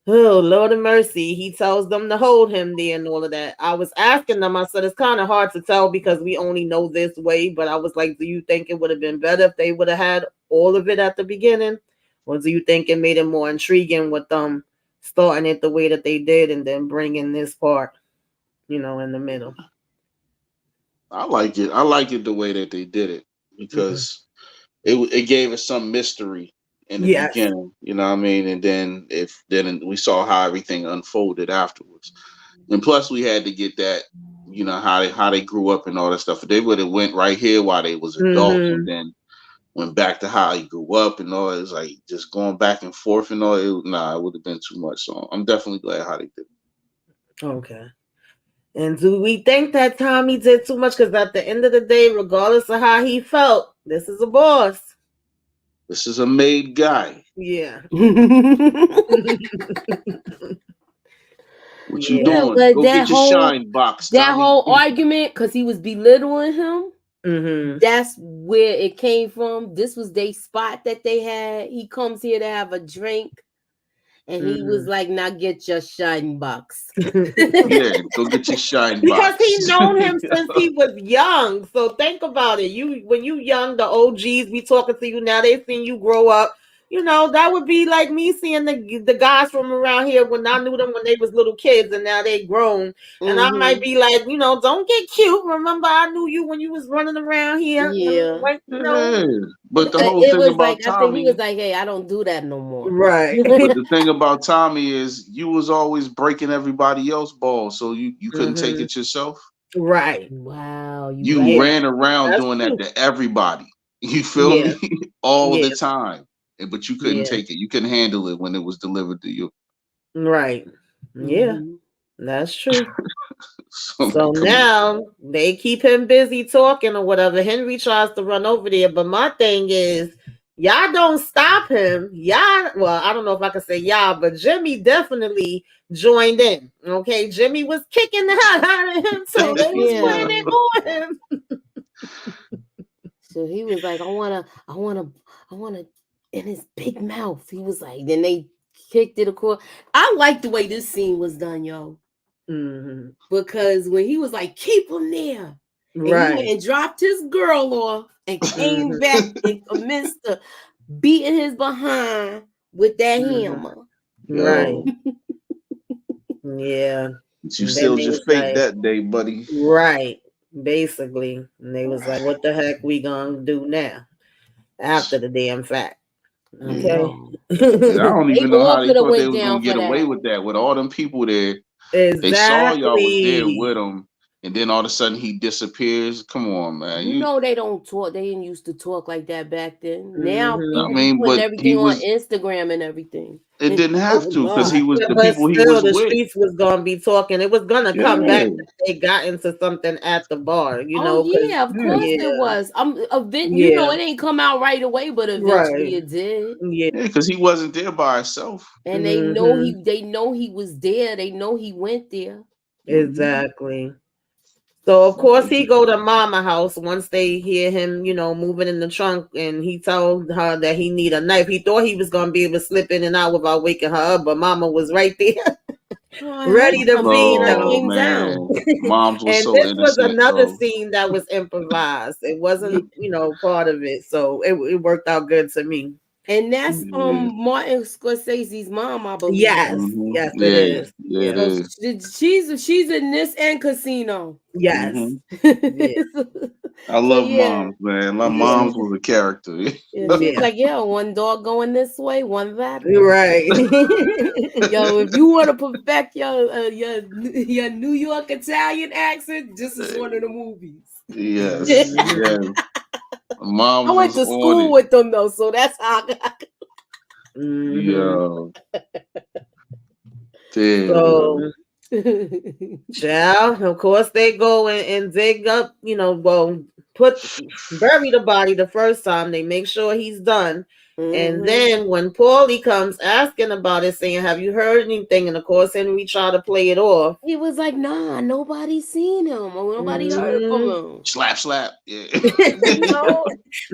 oh Lord of mercy, he tells them to hold him there and all of that. I was asking them, I said it's kind of hard to tell because we only know this way, but I was like, do you think it would have been better if they would have had all of it at the beginning? Or do you think it made it more intriguing with them starting it the way that they did and then bringing this part, in the middle? I like it. I like it the way that they did it because it gave us some mystery in the Yes. beginning. You know what I mean? And then we saw how everything unfolded afterwards. And plus, we had to get that, how they grew up and all that stuff. If they would have went right here while they was adults and then went back to how he grew up and all. It was like just going back and forth and all. It would have been too much. So I'm definitely glad how they did it. Okay. And do we think that Tommy did too much? Because at the end of the day, regardless of how he felt, this is a boss. This is a made guy. Yeah. What you Yeah, doing? but Go get your shine box, that Tommy. whole argument, because he was belittling him. Mm-hmm. That's where it came from. This was their spot that they had. He comes here to have a drink. And he was like, now get your shine box. Yeah, go get your shine Because box. he known him since he was young. So think about it. When you young, the OGs be talking to you now. They seen you grow up. That would be like me seeing the guys from around here when I knew them when they was little kids and now they grown. And I might be like, don't get cute. Remember, I knew you when you was running around here. Yeah. But the whole It thing was about like, I think he Tommy, was like, hey, I don't do that no more. Right. but the thing about Tommy is you was always breaking everybody else's balls, so you couldn't take it yourself. Right. Wow. You ran around doing that to everybody. You feel me? All the time. But you couldn't take it. You couldn't handle it when it was delivered to you. Right. Yeah. That's true. So Come on. now they keep him busy talking or whatever. Henry tries to run over there, but my thing is, y'all don't stop him. Y'all, well, I don't know if I can say y'all, but Jimmy definitely joined in. Okay, Jimmy was kicking the hell out of him, so they was playing it on him. So he was like, I wanna in his big mouth. He was like, then they kicked it across. I like the way this scene was done, yo. Mm-hmm. Because when he was like, keep him there. And Right. he went and dropped his girl off and came back and commenced to beating his behind with that hammer. Right. Yeah. You still just fake that day, buddy. Right. Basically. And they was like, what the heck we gonna do now? After the damn fact. Okay. I don't even know how they thought they was gonna get away with that. With all them people there. Exactly. They saw y'all was there with him. And then all of a sudden he disappears. Come on, man. You know they don't talk. They didn't used to talk like that back then. Now people putting but everything on Instagram and everything. It didn't have to because he was the but people still, he was the with. streets was gonna be talking. It was gonna come back. They got into something at the bar, you know. Yeah, of course it was. You know, it ain't come out right away, but eventually it did. Yeah, because he wasn't there by himself, and they know he was there. They know he went there. Exactly. So of course he go to mama house once they hear him, you know, moving in the trunk, and he told her that he need a knife. He thought he was gonna be able to slip in and out without waking her up, but mama was right there, ready to feed him. Moms was and so this innocent, was another scene that was improvised. It wasn't, you know, part of it, so it worked out good to me. And that's Martin Scorsese's mom, I believe. Yes, yes, it is. Yeah, it is. She's in this and Casino. Yes. I love moms, man. My moms was a character. She's like, one dog going this way, one that way. Right. Yo, if you want to perfect your New York Italian accent, this is one of the movies. Yes. Mom, I went to school with them though, so that's how I got. Yo. So, child, of course they go and dig up, you know, bury the body the first time. They make sure he's done. And then when Paulie comes asking about it, saying, have you heard anything? And of course, Henry tried to play it off. He was like, nah, nobody's seen him. Or nobody heard from him. Slap. Yeah.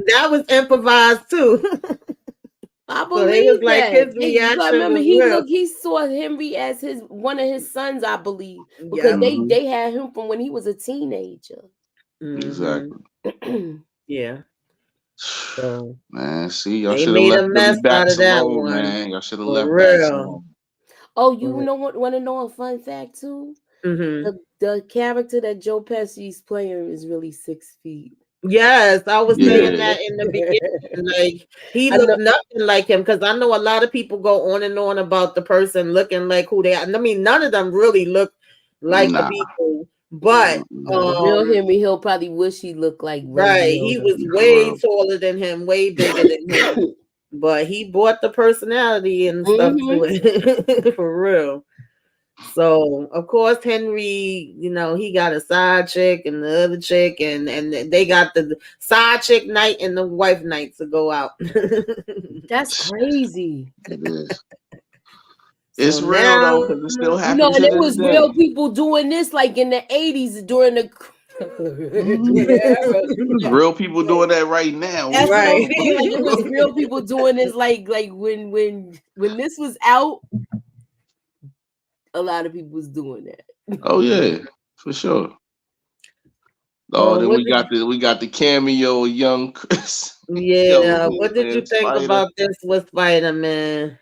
That was improvised too. I believe so like his reaction. I remember he saw Henry as one of his sons, I believe. Because they had him from when he was a teenager. Exactly. Yeah. So, man, see, y'all should have left Billy Batts alone, man. Y'all should have left Batts alone. Oh, you know what? Want to know a fun fact too? The character that Joe Pesci's playing is really 6 feet. Yes, I was saying that in the beginning. Like he looked nothing like him, because I know a lot of people go on and on about the person looking like who they are. I mean, none of them really look like the people. But real Henry Hill probably wish he looked like he was way taller than him, way bigger than him. But he brought the personality and stuff to it for real. So of course Henry, you know, he got a side chick and the other chick, and they got the side chick night and the wife night to go out. That's crazy. It is. It's real though, because it still happens. No, and it was real people doing this like in the 80s during the real people doing that right now. That's right. Like, it was real people doing this like when this was out, a lot of people was doing that. Oh yeah, for sure. Oh, then we got the cameo of young Chris. Yeah, what did you think about this with Spider-Man?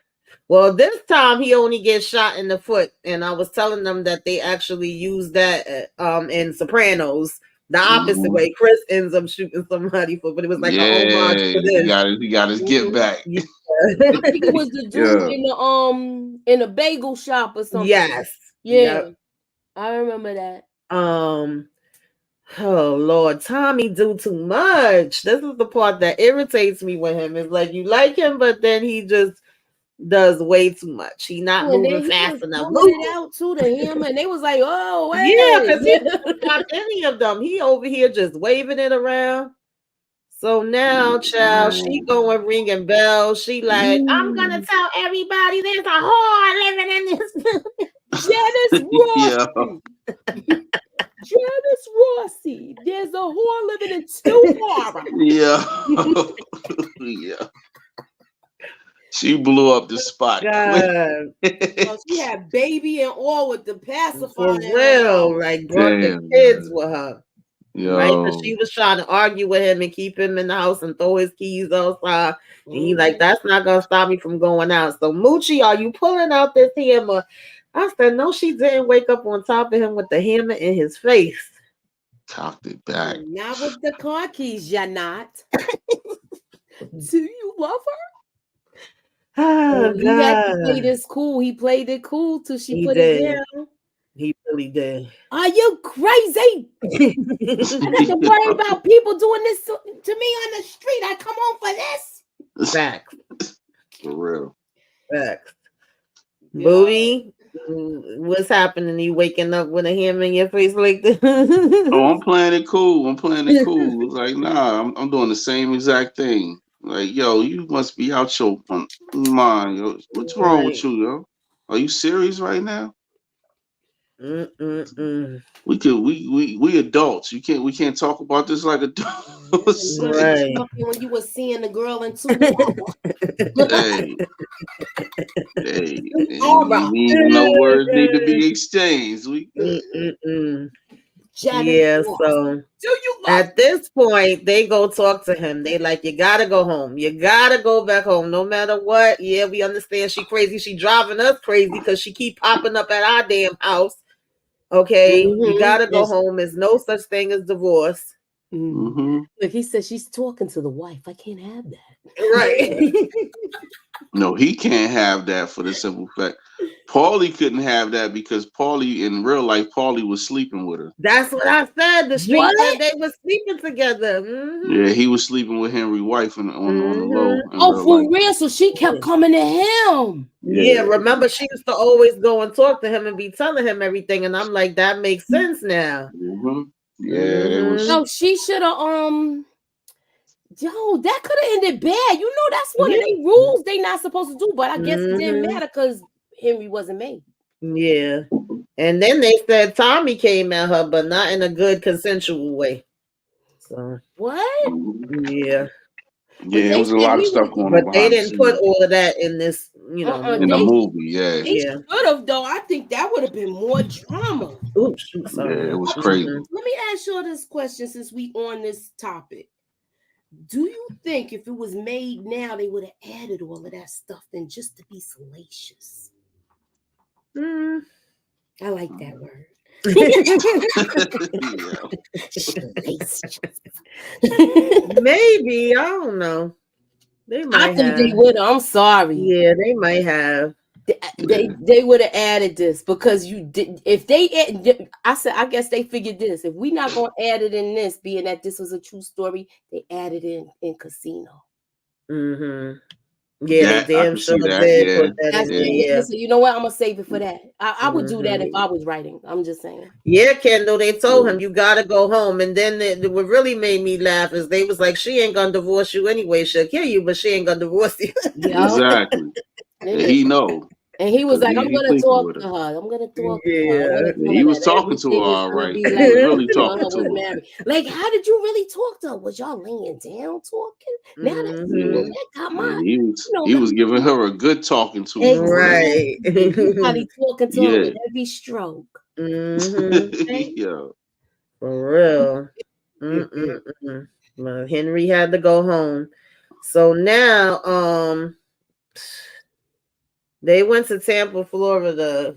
Well, this time he only gets shot in the foot, and I was telling them that they actually used that in Sopranos the opposite way. Chris ends up shooting somebody foot, but it was like an homage to this. He got his get back. I think it was the dude in a bagel shop or something. Yes. Yeah. I remember that. Oh Lord, Tommy do too much. This is the part that irritates me with him. It's like you like him, but then he just does way too much. He not moving fast enough. It out to him, and they was like, "Oh, wait." Yeah, because he not any of them. He over here just waving it around. So now, child, she going ringing bells. She like, I'm gonna tell everybody there's a whore living in this. Janice Yeah. Rossi. Janice Rossi. There's a whore living in Tijuana. Yeah. Yeah. She blew up the spot. God, She had baby and all with the pacifier. for real, like brought the kids with her. Yo. Right, because she was trying to argue with him and keep him in the house and throw his keys outside. And he's like, that's not gonna stop me from going out. So Moochie, are you pulling out this hammer? I said, no, she didn't wake up on top of him with the hammer in his face. Cocked it back. Not with the car keys, you're not. Do you love her? Oh, he had to play this cool. He played it cool till she put it down. He really did. Are you crazy? I got to worry about people doing this to me on the street. I come home for this. Facts. For real. Facts. Booty, what's happening? You waking up with a hammer in your face like this? Oh, I'm playing it cool. I'm playing it cool. It's like, nah, I'm doing the same exact thing. Like, yo, you must be out your mind. Yo. What's wrong with you, yo? Are you serious right now? We adults. We can't talk about this like adults. Right. When you were seeing the girl in 2 hey, no words need to be exchanged. Yeah, so at this point, they go talk to him. They like, you gotta go home. You gotta go back home, no matter what. Yeah, we understand she crazy. She driving us crazy because she keep popping up at our damn house. Okay, you gotta go home. There's no such thing as divorce. Look, he said she's talking to the wife. I can't have that. Right. No, he can't have that for the simple fact. Paulie couldn't have that because Paulie, in real life, Paulie was sleeping with her. That's what I said. The street said they were sleeping together. Yeah, he was sleeping with Henry's wife on the low. Oh, for real? So she kept coming to him. Yeah, remember she used to always go and talk to him and be telling him everything, and I'm like, that makes sense now. Yeah, No, she should have Yo, that could have ended bad. You know, that's one of the rules they not supposed to do. But I guess it didn't matter because Henry wasn't made. Yeah. And then they said Tommy came at her, but not in a good consensual way. So what? Yeah. Yeah, there was a lot of stuff going on. But they didn't put all of that in this, you know, in the movie. Yeah. They should have, though. I think that would have been more drama. Oops, yeah, it was crazy. Let me ask you this question since we on this topic. Do you think if it was made now, they would have added all of that stuff then just to be salacious? I like that word. Maybe, I don't know. They might I think they would. I'm sorry. Yeah, they might have. They would have added this because you did. If they, I guess they figured this. If we not gonna add it in this, being that this was a true story, they added in Casino. Yeah, they damn sure did put that in there. So you know what? I'm gonna save it for that. I would do that if I was writing. I'm just saying. Yeah, Kendall, they told him you gotta go home, and then what really made me laugh is they was like, she ain't gonna divorce you anyway. She'll kill you, but she ain't gonna divorce you. Exactly. And he know. And he was like, I'm gonna talk to her. I'm gonna talk to her. He was talking to her all right. He was really talking to her. Like, how did you really talk to her? Was y'all laying down talking? Now that got mine. He was giving her a good talking to. Right. Probably talking to her with every stroke. Yeah. For real. Well, Henry had to go home. So now, they went to Tampa, Florida,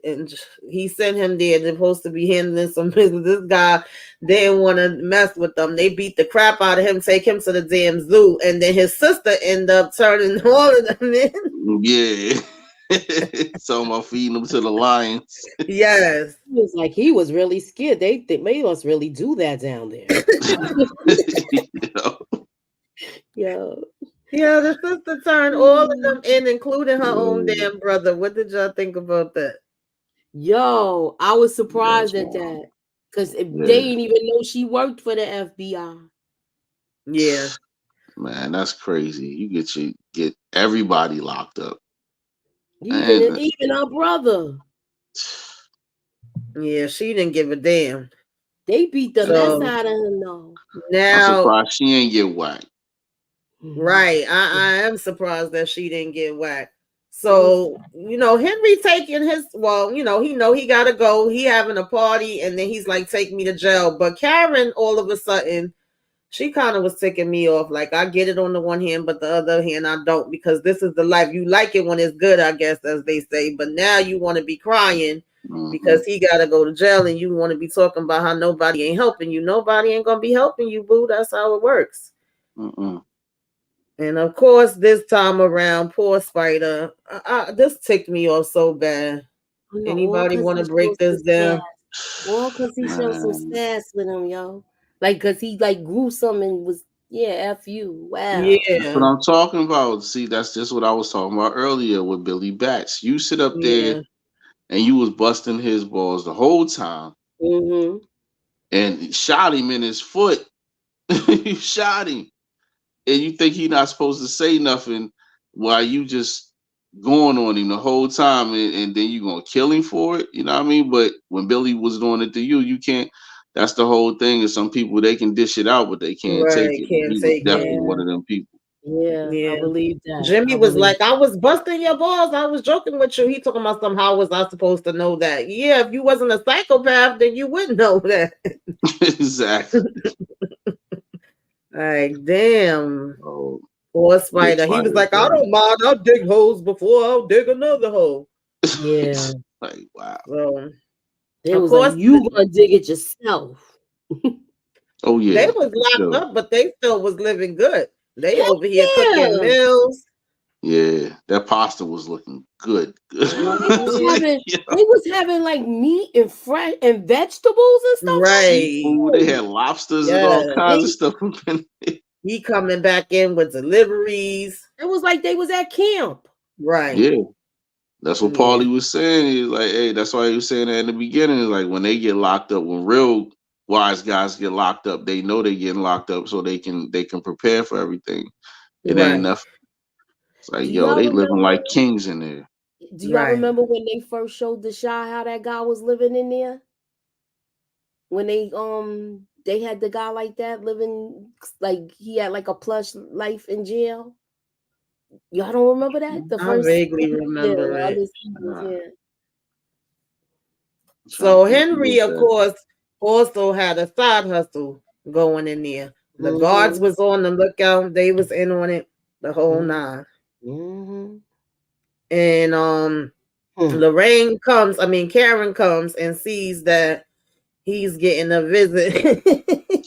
and he sent him there. They're supposed to be handling some business. This guy didn't want to mess with them. They beat the crap out of him, take him to the damn zoo, and then his sister ended up turning all of them in. Yeah. So I'm feeding them to the lions. Yes. It was like he was really scared. They made us really do that down there. Yo. Yeah, the sister turned all of them in, including her own damn brother. What did y'all think about that? Yo, I was surprised at that because they didn't even know she worked for the FBI. Yeah. Man, that's crazy. You get everybody locked up. Even our brother. Yeah, she didn't give a damn. They beat the mess out of him though. Now, I'm surprised she ain't get whacked. Right. I am surprised that she didn't get whacked. So, Henry taking his, he gotta go. He having a party and then he's like, take me to jail. But Karen, all of a sudden, she kind of was ticking me off. Like, I get it on the one hand, but the other hand, I don't, because this is the life. You like it when it's good, I guess, as they say. But now you want to be crying because he got to go to jail and you want to be talking about how nobody ain't helping you. Nobody ain't going to be helping you, boo. That's how it works. And of course, this time around, poor Spider, this ticked me off so bad. Anybody want to break this down? Well, because he showed some sass with him, yo. Like, because he, like, grew some and was, F you. Wow. Yeah. That's what I'm talking about. See, that's just what I was talking about earlier with Billy Batts. You sit up there and you was busting his balls the whole time. And shot him in his foot. You shot him. And you think he not supposed to say nothing while you just going on him the whole time, and then you gonna kill him for it. You know what I mean? But when Billy was doing it to you, you can't. That's the whole thing. Is some people, they can dish it out, but they can't take it. He was definitely one of them people. Yeah, I believe that. Jimmy was like, I was busting your balls. I was joking with you. He talking about how was I supposed to know that? Yeah, if you wasn't a psychopath, then you wouldn't know that. Exactly. Like, damn. Poor Spider. He was like, I don't mind. I'll dig holes before I'll dig another hole. Yeah. Like, wow. So, they was like, you gonna dig it yourself. Oh, yeah. They was locked up, but they still was living good. They over here cooking meals. Yeah, that pasta was looking good. They was having like meat and fresh and vegetables and stuff. Right. Ooh, they had lobsters and all kinds of stuff. He coming back in with deliveries. It was like they was at camp. Right. Yeah. That's what Paulie was saying. He's like, hey, that's why he was saying that in the beginning. Is like when they get locked up, when real wise guys get locked up, they know they getting locked up so they can prepare for everything. It ain't nothing. It's like, they living like kings in there. Do y'all remember when they first showed the shot how that guy was living in there? When they had the guy like that living, like he had like a plush life in jail. Y'all don't remember that? I vaguely remember it. So Henry, of course, also had a side hustle going in there. The guards was on the lookout. They was in on it the whole nine. And Karen comes and sees that he's getting a visit.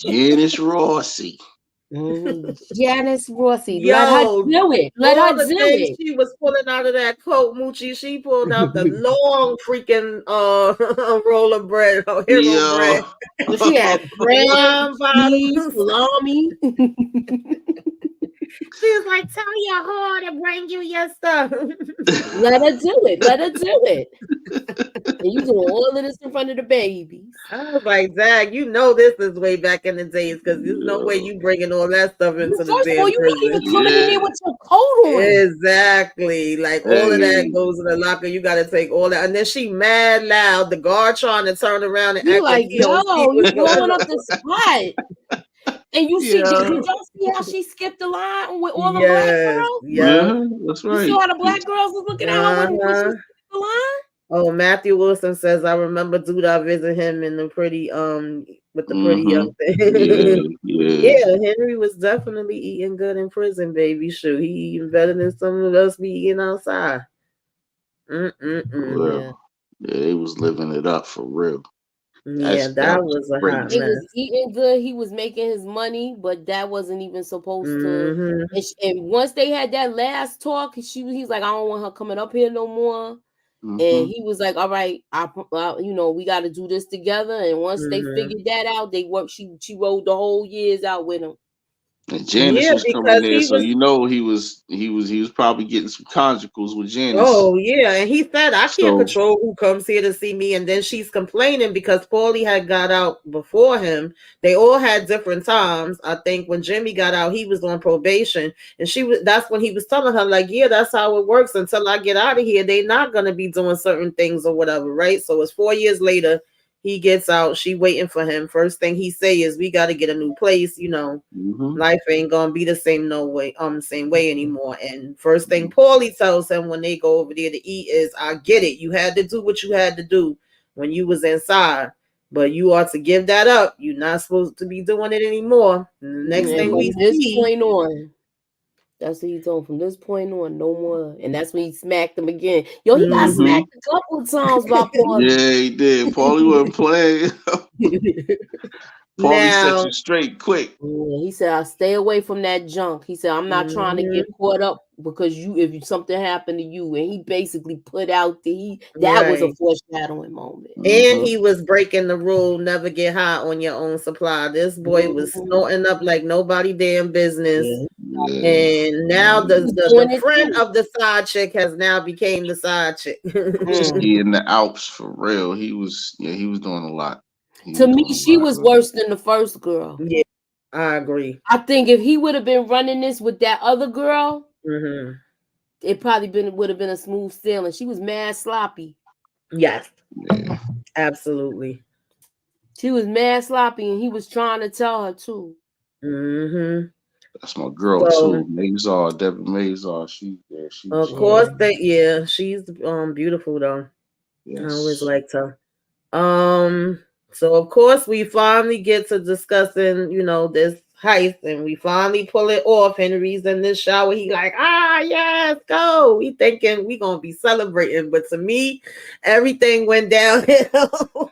Janice Rossi. Janice Rossi. Let her do it. Let her do it. She was pulling out of that coat, Moochie. She pulled out the long freaking roll of bread, hero bread. She had bread, cheese, salami. She was like, tell your whore to bring you your stuff. Let her do it. Let her do it. And you doing all of this in front of the babies. I was like, Zach, this is way back in the days because there's no way you bringing all that stuff into the damn prison. You ain't even coming in there with your coat on. Exactly. Like all of that goes in the locker. You got to take all that. And then she mad loud. The guard trying to turn around and act like, yo, you blowing up the spot. And you see, did y'all see how she skipped the line with all the black girls? Yeah, that's right. You saw how the black girls was looking at her when she skipped the line? Oh, Matthew Wilson says, I remember Duda visit him in the pretty, with the pretty young thing. Yeah, Henry was definitely eating good in prison, baby. Shoot, he eating better than some of us be eating outside. Yeah, they was living it up for real. That was a hot mess. He was eating good. He was making his money, but that wasn't even supposed to. And once they had that last talk, he's like, I don't want her coming up here no more. And he was like, all right, we got to do this together. And once they figured that out, they worked. She rode the whole years out with him. And Janice was coming because there, so you know he was probably getting some conjugals with Janice. Oh yeah, and he said I can't So- control who comes here to see me. And then she's complaining because Paulie had got out before him. They all had different times. I think when Jimmy got out, he was on probation, and that's when he was telling her like, yeah, that's how it works. Until I get out of here, they're not gonna be doing certain things or whatever, right? So it's 4 years later. He gets out. She waiting for him. First thing he say is, "We got to get a new place. You know, life ain't gonna be the same same way anymore." And first thing Paulie tells him when they go over there to eat is, "I get it. You had to do what you had to do when you was inside, but you ought to give that up. You're not supposed to be doing it anymore." And the next thing we see, point on. That's what he told. From this point on, no more. And that's when he smacked him again. Yo, he got smacked a couple of times by Paulie. Yeah, he did. Paulie wasn't playing. Paulie set you straight quick. Yeah, he said, "I'll stay away from that junk." He said, "I'm not trying to get caught up because if something happened to you." And he basically put out that was a foreshadowing moment. And he was breaking the rule, never get high on your own supply. This boy was snorting up like nobody damn business. Yeah. And now the friend of the side chick has now became the side chick. He in the Alps for real. He was doing a lot. To me, she was worse than the first girl. Yeah, I agree. I think if he would have been running this with that other girl, it probably would have been a smooth sailing. She was mad sloppy. Yes. Yeah. Absolutely. She was mad sloppy, and he was trying to tell her too. That's my girl too, Mazar, Deborah Mazar. Of course, she's beautiful though. Yes. I always liked her. So of course we finally get to discussing, this heist, and we finally pull it off. Henry's in this shower. He like, yes, go. We thinking we gonna be celebrating, but to me, everything went downhill.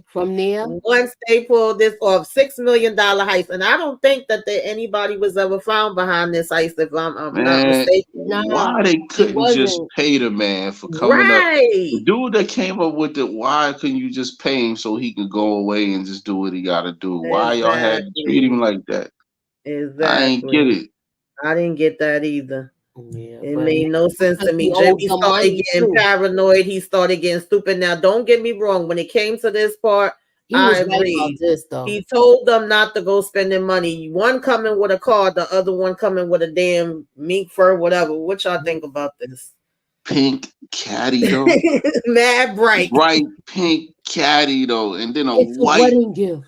From there, once they pulled this off, $6 million heist, and I don't think that anybody was ever found behind this heist. If I'm not mistaken, why they couldn't just pay the man for coming up? The dude that came up with it, why couldn't you just pay him so he could go away and just do what he got to do? Why y'all had to treat him like that? Exactly. I ain't get it. I didn't get that either. Yeah, it made no sense to me. Jimmy started getting paranoid. He started getting stupid. Now, don't get me wrong. When it came to this part, I agree. Right about this, though. He told them not to go spending money. One coming with a car, the other one coming with a damn mink fur, whatever. What y'all think about this? Pink caddy though, mad bright pink caddy though, and then it's white a wedding gift.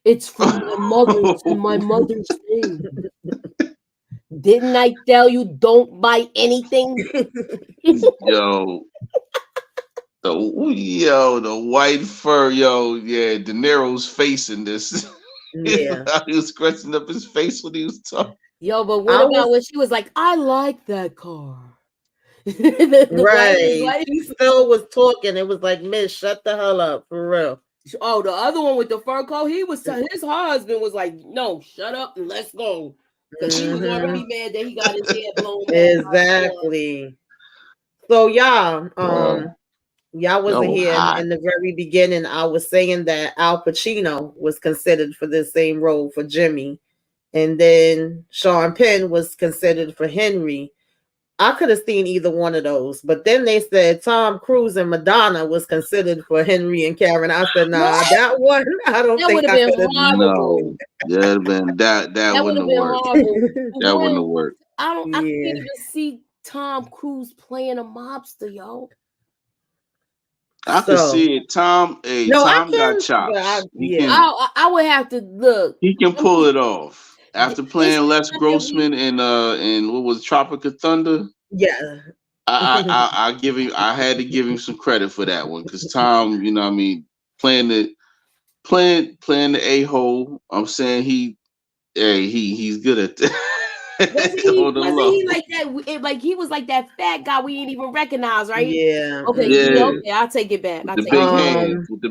It's from my mother's thing. Didn't I tell you don't buy anything? Yo. The white fur, De Niro's face in this. Yeah. He was scratching up his face when he was talking. Yo, but what about when she was like, "I like that car"? Right. He still was talking. It was like, "Miss, shut the hell up, for real." Oh, the other one with the fur coat, his husband was like, "No, shut up and let's go." Because he was already mad that he got his hair blown back. Exactly. So y'all wasn't here in the very beginning. I was saying that Al Pacino was considered for this same role for Jimmy, and then Sean Penn was considered for Henry. I could have seen either one of those, but then they said Tom Cruise and Madonna was considered for Henry and Karen. I said, nah, that one I don't think I could have. No, that'd been that wouldn't have worked. That wouldn't have worked. I can't even see Tom Cruise playing a mobster, yo. I can see it. Tom got chops. I would have to look. He can pull it off. After playing Les Grossman and what was Tropic of Thunder? Yeah. I had to give him some credit for that one, because Tom, playing the a-hole. I'm saying he's good at that. Wasn't he like that? Like he was like that fat guy we didn't even recognize, right? Yeah. Okay. Yeah. Okay. I'll take it back. With the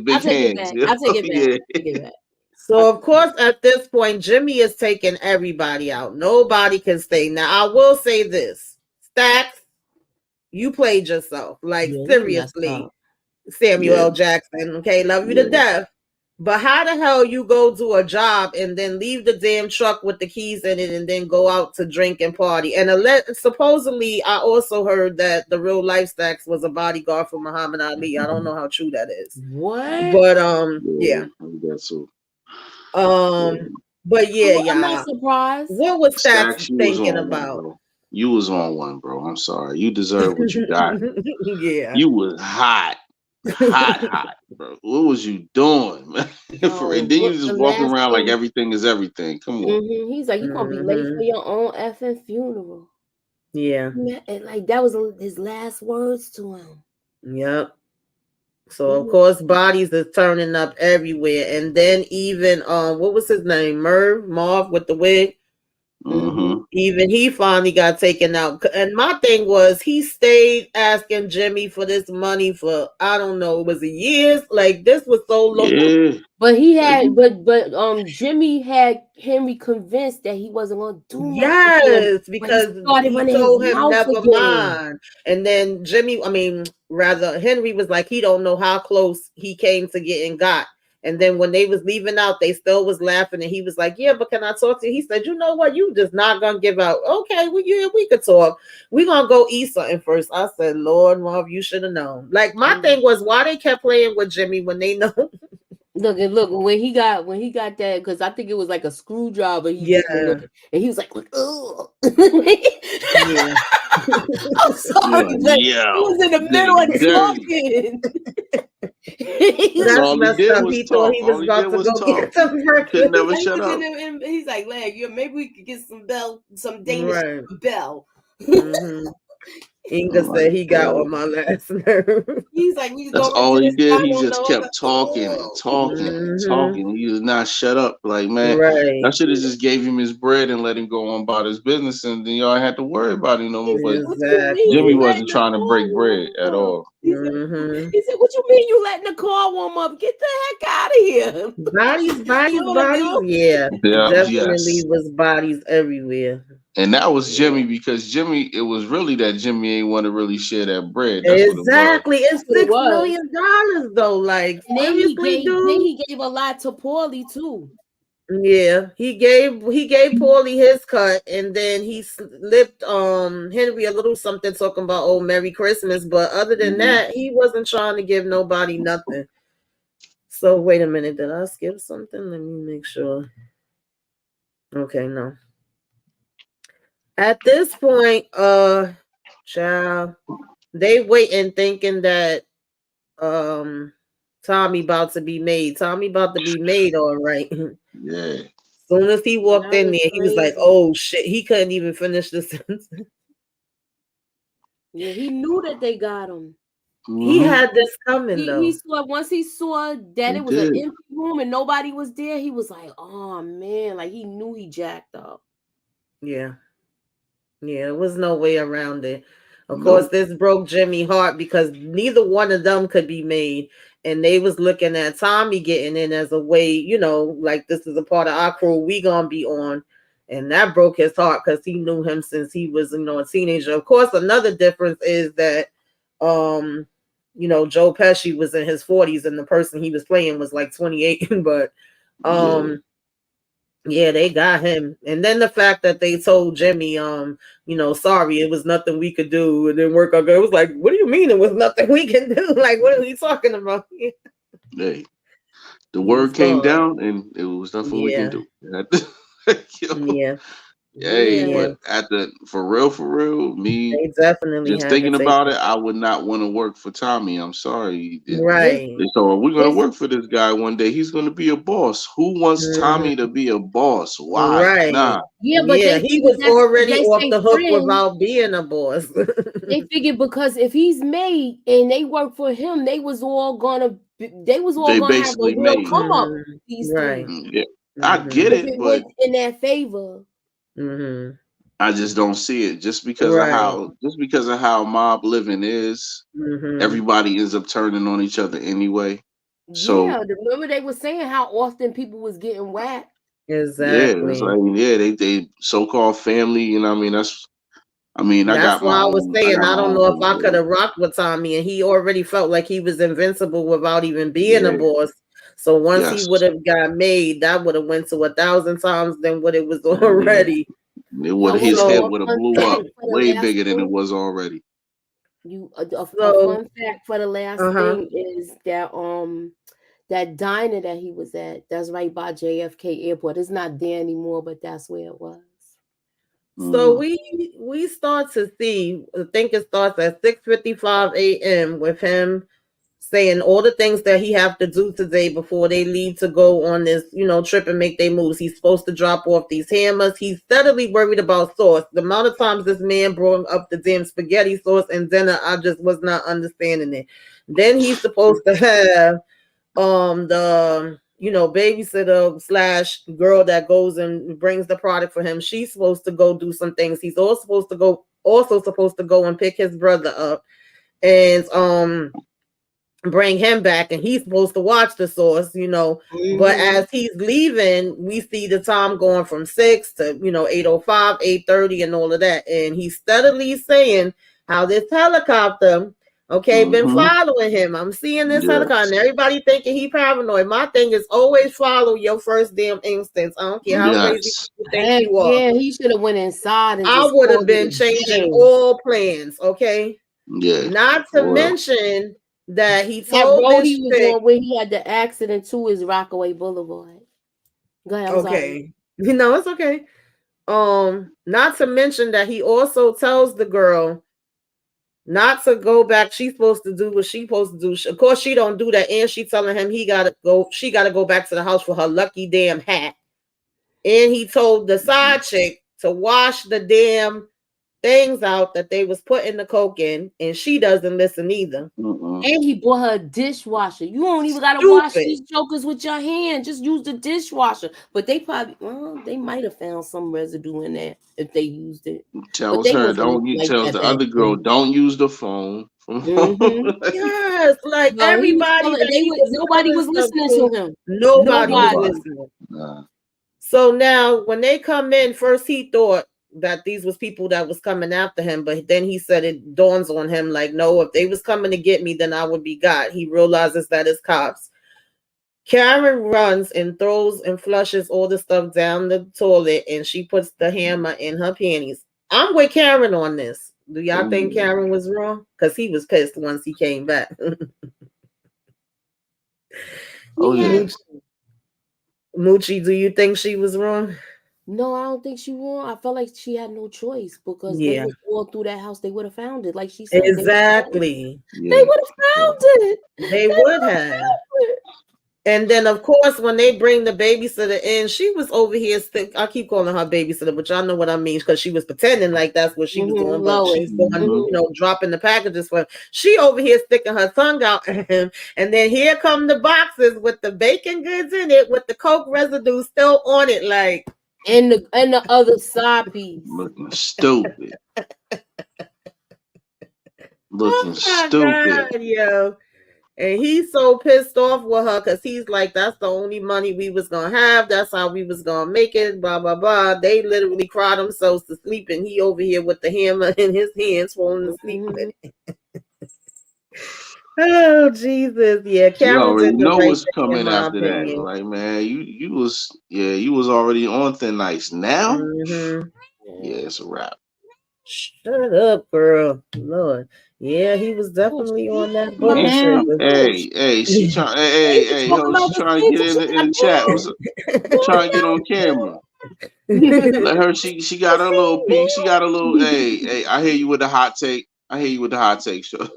big hands. I'll take it back. So of course, at this point, Jimmy is taking everybody out. Nobody can stay. Now, I will say this: Stacks, you played yourself. Like seriously, Samuel L. Jackson. Okay, love you to death. But how the hell you go do a job and then leave the damn truck with the keys in it and then go out to drink and party? And supposedly, I also heard that the real life Stacks was a bodyguard for Muhammad Ali. I don't know how true that is. What? But yeah. I guess so. But yeah, I'm not y'all. surprised. What was Stacks Stacks, you was thinking on one, about? bro. You was on one, bro. I'm sorry. You deserve what you got. Yeah. You was hot, bro. What was you doing, man? And then you What just the walking last around like thing? everything is everything. Come on. He's like, you gonna be late for your own effing funeral. Yeah. And like that was his last words to him. Yep. So of course bodies is turning up everywhere. And then even what was his name? Marv with the wig. Even he finally got taken out. And my thing was he stayed asking Jimmy for this money for I don't know, it was a years. Like this was so long. Yeah. But he had but Jimmy had Henry convinced that he wasn't gonna do nothing. Yes, because he told him never mind. And then Henry was like, he don't know how close he came to getting got. And then when they was leaving out, they still was laughing. And he was like, yeah, but can I talk to you? He said, you know what? You just not going to give out. Okay, well, yeah, we could talk. We going to go eat something first. I said, Lord, Marv, you should have known. Like, my thing was why they kept playing with Jimmy when they know. Look, when he got that, because I think it was like a screwdriver. And he was like, oh. Yeah. I'm sorry, but he was in the middle of talking. That's messed up. He thought he was about to go get some breakfast. Could never shut up. He's like, maybe we could get some Danish bell. Inga said he got on my last nerve. He's like, that's all he did. He just kept talking and talking and talking. He was not shut up. Like, man, I should have just gave him his bread and let him go on about his business, and then y'all had to worry about him no more. But Jimmy wasn't trying to break bread at all. He said, what you mean you letting the car warm up? Get the heck out of here. Bodies. Yeah, definitely was bodies everywhere. And that was Jimmy, because Jimmy, it was really that Jimmy ain't want to really share that bread. That's exactly. It's $6 million though. Like, and then he gave a lot to Paulie too. Yeah, he gave Paulie his cut, and then he slipped Henry a little something talking about Merry Christmas. But other than that, he wasn't trying to give nobody nothing. So wait a minute, did I skip something? Let me make sure. Okay, no. At this point, child, they waiting thinking that Tommy about to be made. Tommy about to be made, all right. Yeah. Soon as he walked in there, he was like, "Oh shit!" He couldn't even finish the sentence. Yeah, he knew that they got him. He had this coming though. Once he saw that it was an empty room and nobody was there, he was like, "Oh man!" Like he knew he jacked up. Yeah, there was no way around it. Of course, this broke Jimmy's heart because neither one of them could be made. And they was looking at Tommy getting in as a way, like this is a part of our crew we gonna be on. And that broke his heart because he knew him since he was, a teenager. Of course, another difference is that, Joe Pesci was in his 40s and the person he was playing was like 28. But, yeah, they got him. And then the fact that they told Jimmy, sorry, it was nothing we could do. It didn't work out good. It was like, what do you mean it was nothing we can do? Like, what are we talking about? Hey, the word came down and it was nothing we can do. But for real, me they definitely just thinking about it, I would not want to work for Tommy. I'm sorry. Right. So we're gonna work for this guy one day. He's gonna be a boss. Who wants Tommy to be a boss? Why? Right. Nah. Yeah, but he was already off the hook without being a boss. They figured because if he's made and they work for him, they was all gonna have a real come up. Right. Yeah. I get it, but in their favor. I just don't see it. Just because of how mob living is, everybody ends up turning on each other anyway. So remember they were saying how often people was getting whacked. Exactly. They so-called family, that's why I was saying I don't know if I could have rocked with Tommy, and he already felt like he was invincible without even being a boss. So once he Yes. would have got made, that would have went to 1,000 times than what it was Yeah. already. His So, head would have blew up way bigger than it was already. A fun fact for the last uh-huh. thing is that diner that he was at, that's right by JFK Airport. It's not there anymore, but that's where it was. So we start to see, I think it starts at 6:55 a.m. with him saying all the things that he have to do today before they leave to go on this, trip and make their moves. He's supposed to drop off these hammers. He's steadily worried about sauce. The amount of times this man brought up the damn spaghetti sauce and dinner, I just was not understanding it. Then he's supposed to have the babysitter slash girl that goes and brings the product for him. She's supposed to go do some things. He's also supposed to go and pick his brother up and bring him back, and he's supposed to watch the source, but as he's leaving, we see the time going from 6 to 8:05, 8:30, and all of that, and he's steadily saying how this helicopter been following him. I'm seeing this helicopter, and everybody thinking he paranoid. My thing is always follow your first damn instincts. I don't care how crazy you think you are. Yeah, he should have went inside and I would have been changing all plans. Not to mention that he told road this he was on where he had the accident too is Rockaway Boulevard. Go ahead. I'm sorry. It's okay. Not to mention that he also tells the girl not to go back. She's supposed to do what she's supposed to do. Of course, she don't do that, and she telling him she gotta go back to the house for her lucky damn hat. And he told the side chick to wash the damn things out that they was putting the coke in, and she doesn't listen either. And he bought her a dishwasher. You don't even gotta wash these jokers with your hand. Just use the dishwasher. But they probably, they might have found some residue in there if they used it. Tells her tells the other girl don't use the phone. Yes, like everybody. Nobody was listening to him. Nobody was listening. So now when they come in, first he thought that these was people that was coming after him, but then he said it dawns on him like, no, if they was coming to get me, then I would be got. He realizes that it's cops. Karen runs and throws and flushes all the stuff down the toilet, and she puts the hammer in her panties. I'm with Karen on this. Do y'all think Karen was wrong? Because he was pissed once he came back. Moochie, do you think she was wrong? No, I don't think she won. I felt like she had no choice because they was all through that house. They would have found it, like she said. Exactly. They would have found it. They would have. And then, of course, when they bring the babysitter in, she was over here. I keep calling her babysitter, but y'all know what I mean, because she was pretending like that's what she was doing. But she's going, dropping the packages for him. She over here sticking her tongue out at him. And then here come the boxes with the bacon goods in it, with the Coke residue still on it, like. And the other side piece. Looking stupid. Looking stupid. God, yo. And he's so pissed off with her because he's like, that's the only money we was going to have. That's how we was going to make it, blah, blah, blah. They literally cried themselves to sleep, and he over here with the hammer in his hands falling asleep with it. Oh, Jesus. Yeah, you already know what's coming after that. Like, man, you was already on thin ice. Now? Yeah, it's a wrap. Shut up, girl. Lord. Yeah, he was definitely on that bullshit. Hey, she trying. Hey, she trying to get in the chat. Trying to get on camera. Let her. She got her little piece. She got a little. Hey, I hear you with the hot take. Sure.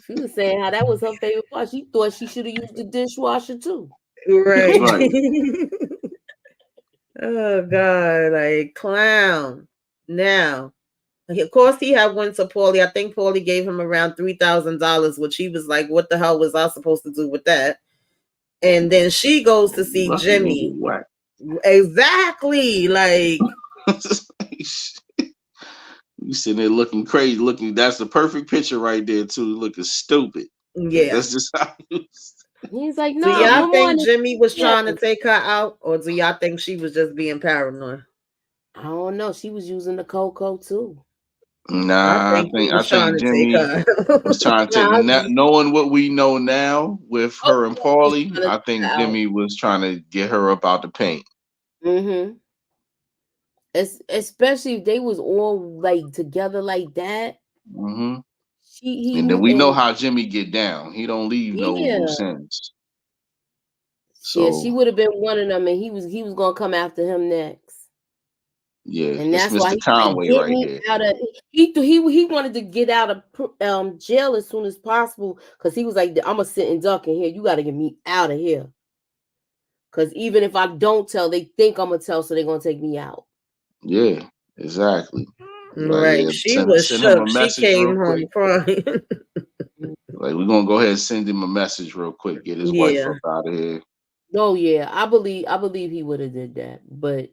She was saying how that was her favorite part. She thought she should have used the dishwasher too. Right. Oh God, like clown. Now. Of course, he had went to Paulie. I think Paulie gave him around $3,000, which he was like, what the hell was I supposed to do with that? And then she goes to see Jimmy. Exactly. Like, you sitting there looking crazy. That's the perfect picture right there, too. Looking stupid. Yeah. That's just how he's like, no. Do y'all think Jimmy was trying to take her out? Or do y'all think she was just being paranoid? I don't know. She was using the cocoa, too. Nah, He I was trying think to take Jimmy her. was trying to Nah, knowing what we know now with oh, her and yeah, he was Paulie. trying to I take think her out. Jimmy was trying to get her up out the paint. Mm-hmm. Especially if they was all like together like that. Hmm He And then knew, we know and how Jimmy get down. He don't leave no yeah, loose ends. yeah, she So would have been one of them, and he was gonna come after him next. yeah, And this that's why Mr. he was like, Conway "Get right me here. out of." He wanted to get out of jail as soon as possible because he was like, "I'm gonna sit and duck in here. You got to get me out of here. Because even if I don't tell, they think I'm gonna tell, so they're gonna take me out." Yeah, exactly. Like Right. yeah, She was send him a shook. She message real came home quick. crying. Like we're gonna go ahead and send him a message real quick. Get his wife Yeah. up out of here. Oh yeah, I believe he would have did that, but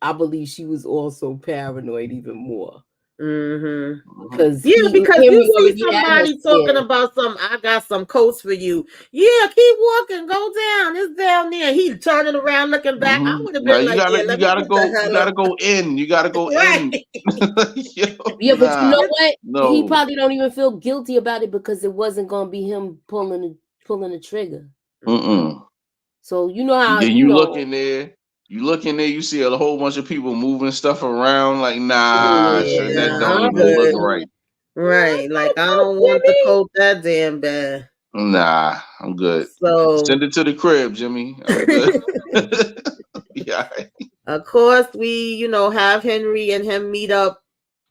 I believe she was also paranoid even more Mm-hmm. Mhm. because Yeah, because you Henry see already had her somebody talking scared. about some, I got some coats for you. Yeah, keep walking, go down. It's down there. He turning around, looking back. I would have been Like like, yeah, let me get the you hell gotta up. go in. You gotta go Right. in. Yo, Yeah, but you nah, know what? He no. probably don't even feel guilty about it because it wasn't gonna be him pulling the trigger. Mm-mm. So you know how Then you look in there, you see a whole bunch of people moving stuff around. Like, nah, son, that Yeah, don't I'm even look good. right. Right. Like, I don't want the coat that damn bad. Nah, I'm good. So, Send it to the crib, Jimmy. I'm good. Yeah. of course, we, have Henry and him meet up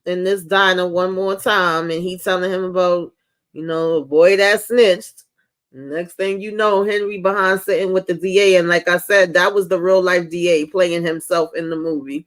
in this diner one more time, and he telling him about, a boy that snitched. Next thing you know, Henry behind sitting with the DA, and like I said, that was the real life DA playing himself in the movie.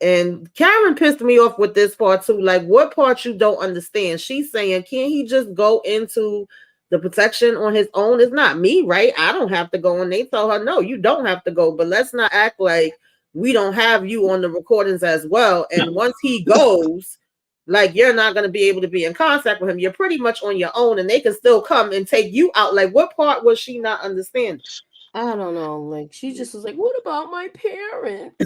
And Karen pissed me off with this part too. Like, what part you don't understand? She's saying, can't he just go into the protection on his own? It's not me, right? I don't have to go. And they tell her, no, you don't have to go. But let's not act like we don't have you on the recordings as well. And once he goes, like, you're not going to be able to be in contact with him. You're pretty much on your own, and they can still come and take you out. Like, what part was she not understanding? I don't know. Like she just was like, "What about my parents?"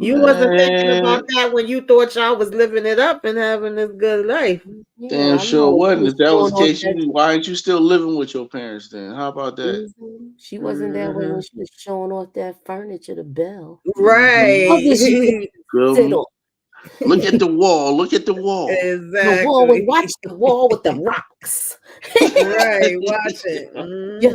You wasn't thinking Man, about that when you thought y'all was living it up and having this good life. Yeah, damn I sure know. She wasn't. was If that was showing the off case, that. why ain't you still living with your parents then? How about that? She wasn't that way when Mhm. she was showing off that furniture to Belle. Hmm How did she get Right. to sit on? Look at the wall. Look at the wall. The wall with Exactly. watch the wall with the rocks. Right. Watch it. Yes.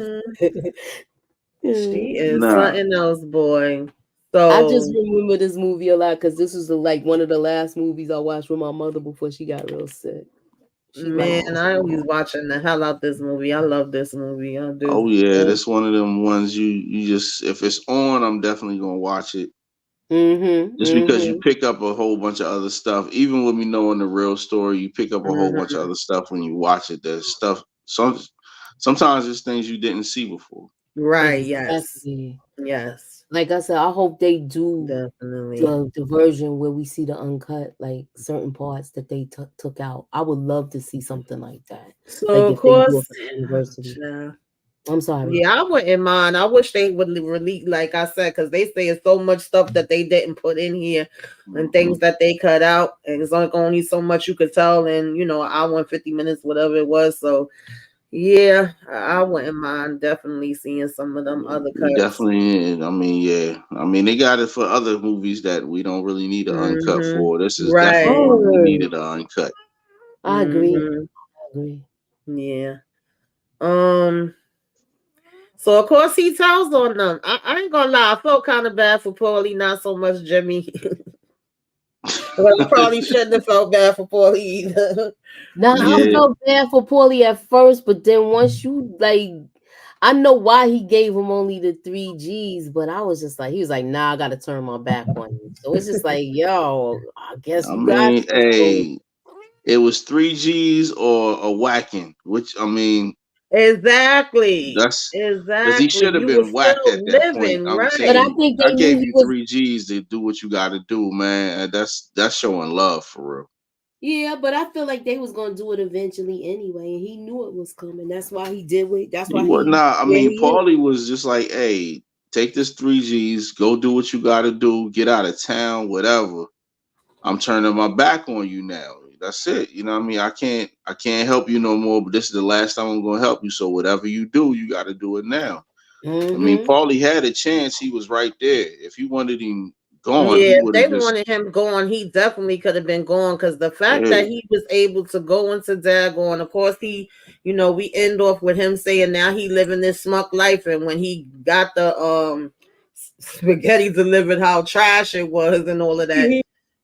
She is Nah. something else, boy. I just So, remember this movie a lot because this was like one of the last movies I watched with my mother before she got real sick. She liked man, this I movie. always watching the hell out this movie. I love this movie. I do. Oh yeah, that's one of them ones you just if it's on, I'm definitely gonna watch it. Just because you pick up a whole bunch of other stuff, even with me knowing the real story, you pick up a whole bunch of Mhm. other stuff when you watch it. There's stuff sometimes there's things you didn't see before. Right. Yes. Exactly. Yes. Like I said, I hope they do Definitely. the version where we see the uncut, like certain parts that they took out. I would love to see something like that. Like So, of if they do it course, for the anniversary. child. I'm sorry. Yeah, I wouldn't mind. I wish they would release, like I said, because they say it's so much stuff that they didn't put in here and Hmm things that they cut out. And it's only so much you could tell in, an hour and 50 minutes, whatever it was. So, yeah, I wouldn't mind definitely seeing some of them other We cuts. definitely, I mean, yeah. I mean, they got it for other movies that we don't really need an uncut for. This is definitely Right. one we Oh, needed an uncut. I agree. hmm I agree. Yeah. Um. So of course he tells on them. I ain't gonna lie, I felt kind of bad for Paulie, not so much Jimmy. But I probably shouldn't have felt bad for Paulie either. Now I Yeah, felt bad for Paulie at first, but then once you like, I know why he gave him only the 3 Gs, but I was just like, he was like, nah, I gotta turn my back on you. So it's just like, yo, I guess I you got mean, this. So hey, it was 3 Gs or a whacking, which I mean, Exactly. that's because he Exactly. should have You were been whacked still at that point. living, I'm but I right. saying think I they knew gave he you was 3 Gs to do what you got to do, man. And that's showing love for real. yeah, but I feel like they was gonna do it eventually anyway, and he knew it was coming. That's why he did it. That's He why was he not. I where mean, he is. Paulie was just like, "Hey, take this 3 Gs, go do what you got to do, get out of town, whatever. I'm turning my back on you now. That's it. You know what I mean? I can't help you no more, but this is the last time I'm going to help you. So whatever you do, you got to do it now. I mean, Paulie had a chance. He was right there. If he wanted him gone, yeah, he if would they have just. wanted him gone, he definitely could have been gone. Because the fact Yeah. that he was able to go into Dagon, of course, he, we end off with him saying now he living this smuck life, and when he got the spaghetti delivered, how trash it was, and all of that.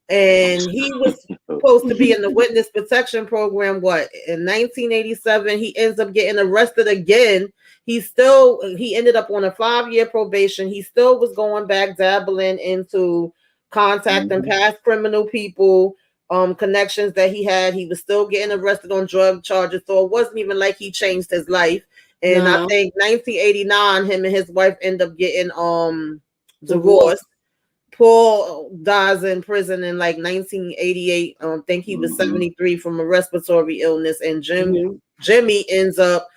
And he was supposed to be in the witness protection program. What, in 1987, he ends up getting arrested again. He ended up on a 5-year probation. He still was going back, dabbling into contacting past criminal people, connections that he had. He was still getting arrested on drug charges. So it wasn't even like he changed his life. And I think 1989, him and his wife end up getting divorced. Paul dies in prison in like 1988. I think he was 73 from a respiratory illness, and Jimmy ends up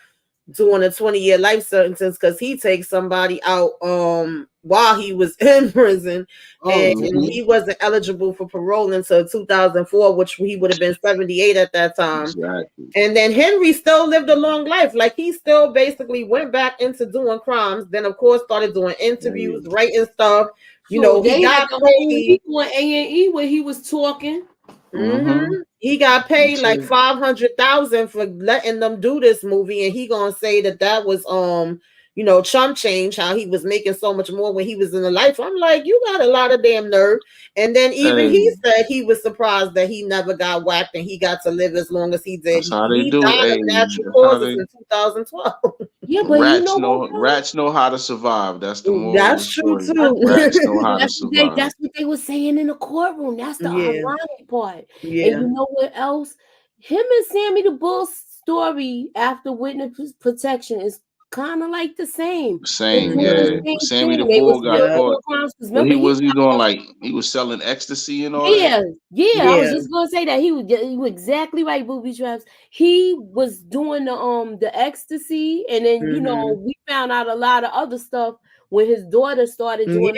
doing a 20-year life sentence because he takes somebody out while he was in prison, and he wasn't eligible for parole until 2004, which he would have been 78 at that time. Exactly. And then Henry still lived a long life. Like, he still basically went back into doing crimes. Then, of course, started doing interviews, writing stuff. He got paid on A&E when he was talking. He got paid like $500,000 for letting them do this movie, and he gonna say that was chump change, how he was making so much more when he was in the life. I'm like, you got a lot of damn nerve. And then even he said he was surprised that he never got whacked and he got to live as long as he did. That's how they do. Died of natural causes in 2012. Yeah, but rats know how to survive. That's the moral. That's true too. Rats know how to survive. That's what they were saying in the courtroom. That's the ironic part. Yeah. And you know what else? Him and Sammy the Bull's story after witness protection is kind of like the same. Sammy the Bull got caught. But he was selling ecstasy and all that. Yeah. I was just gonna say that he was exactly right, Booby Traps. He was doing the ecstasy, and then we found out a lot of other stuff when his daughter started doing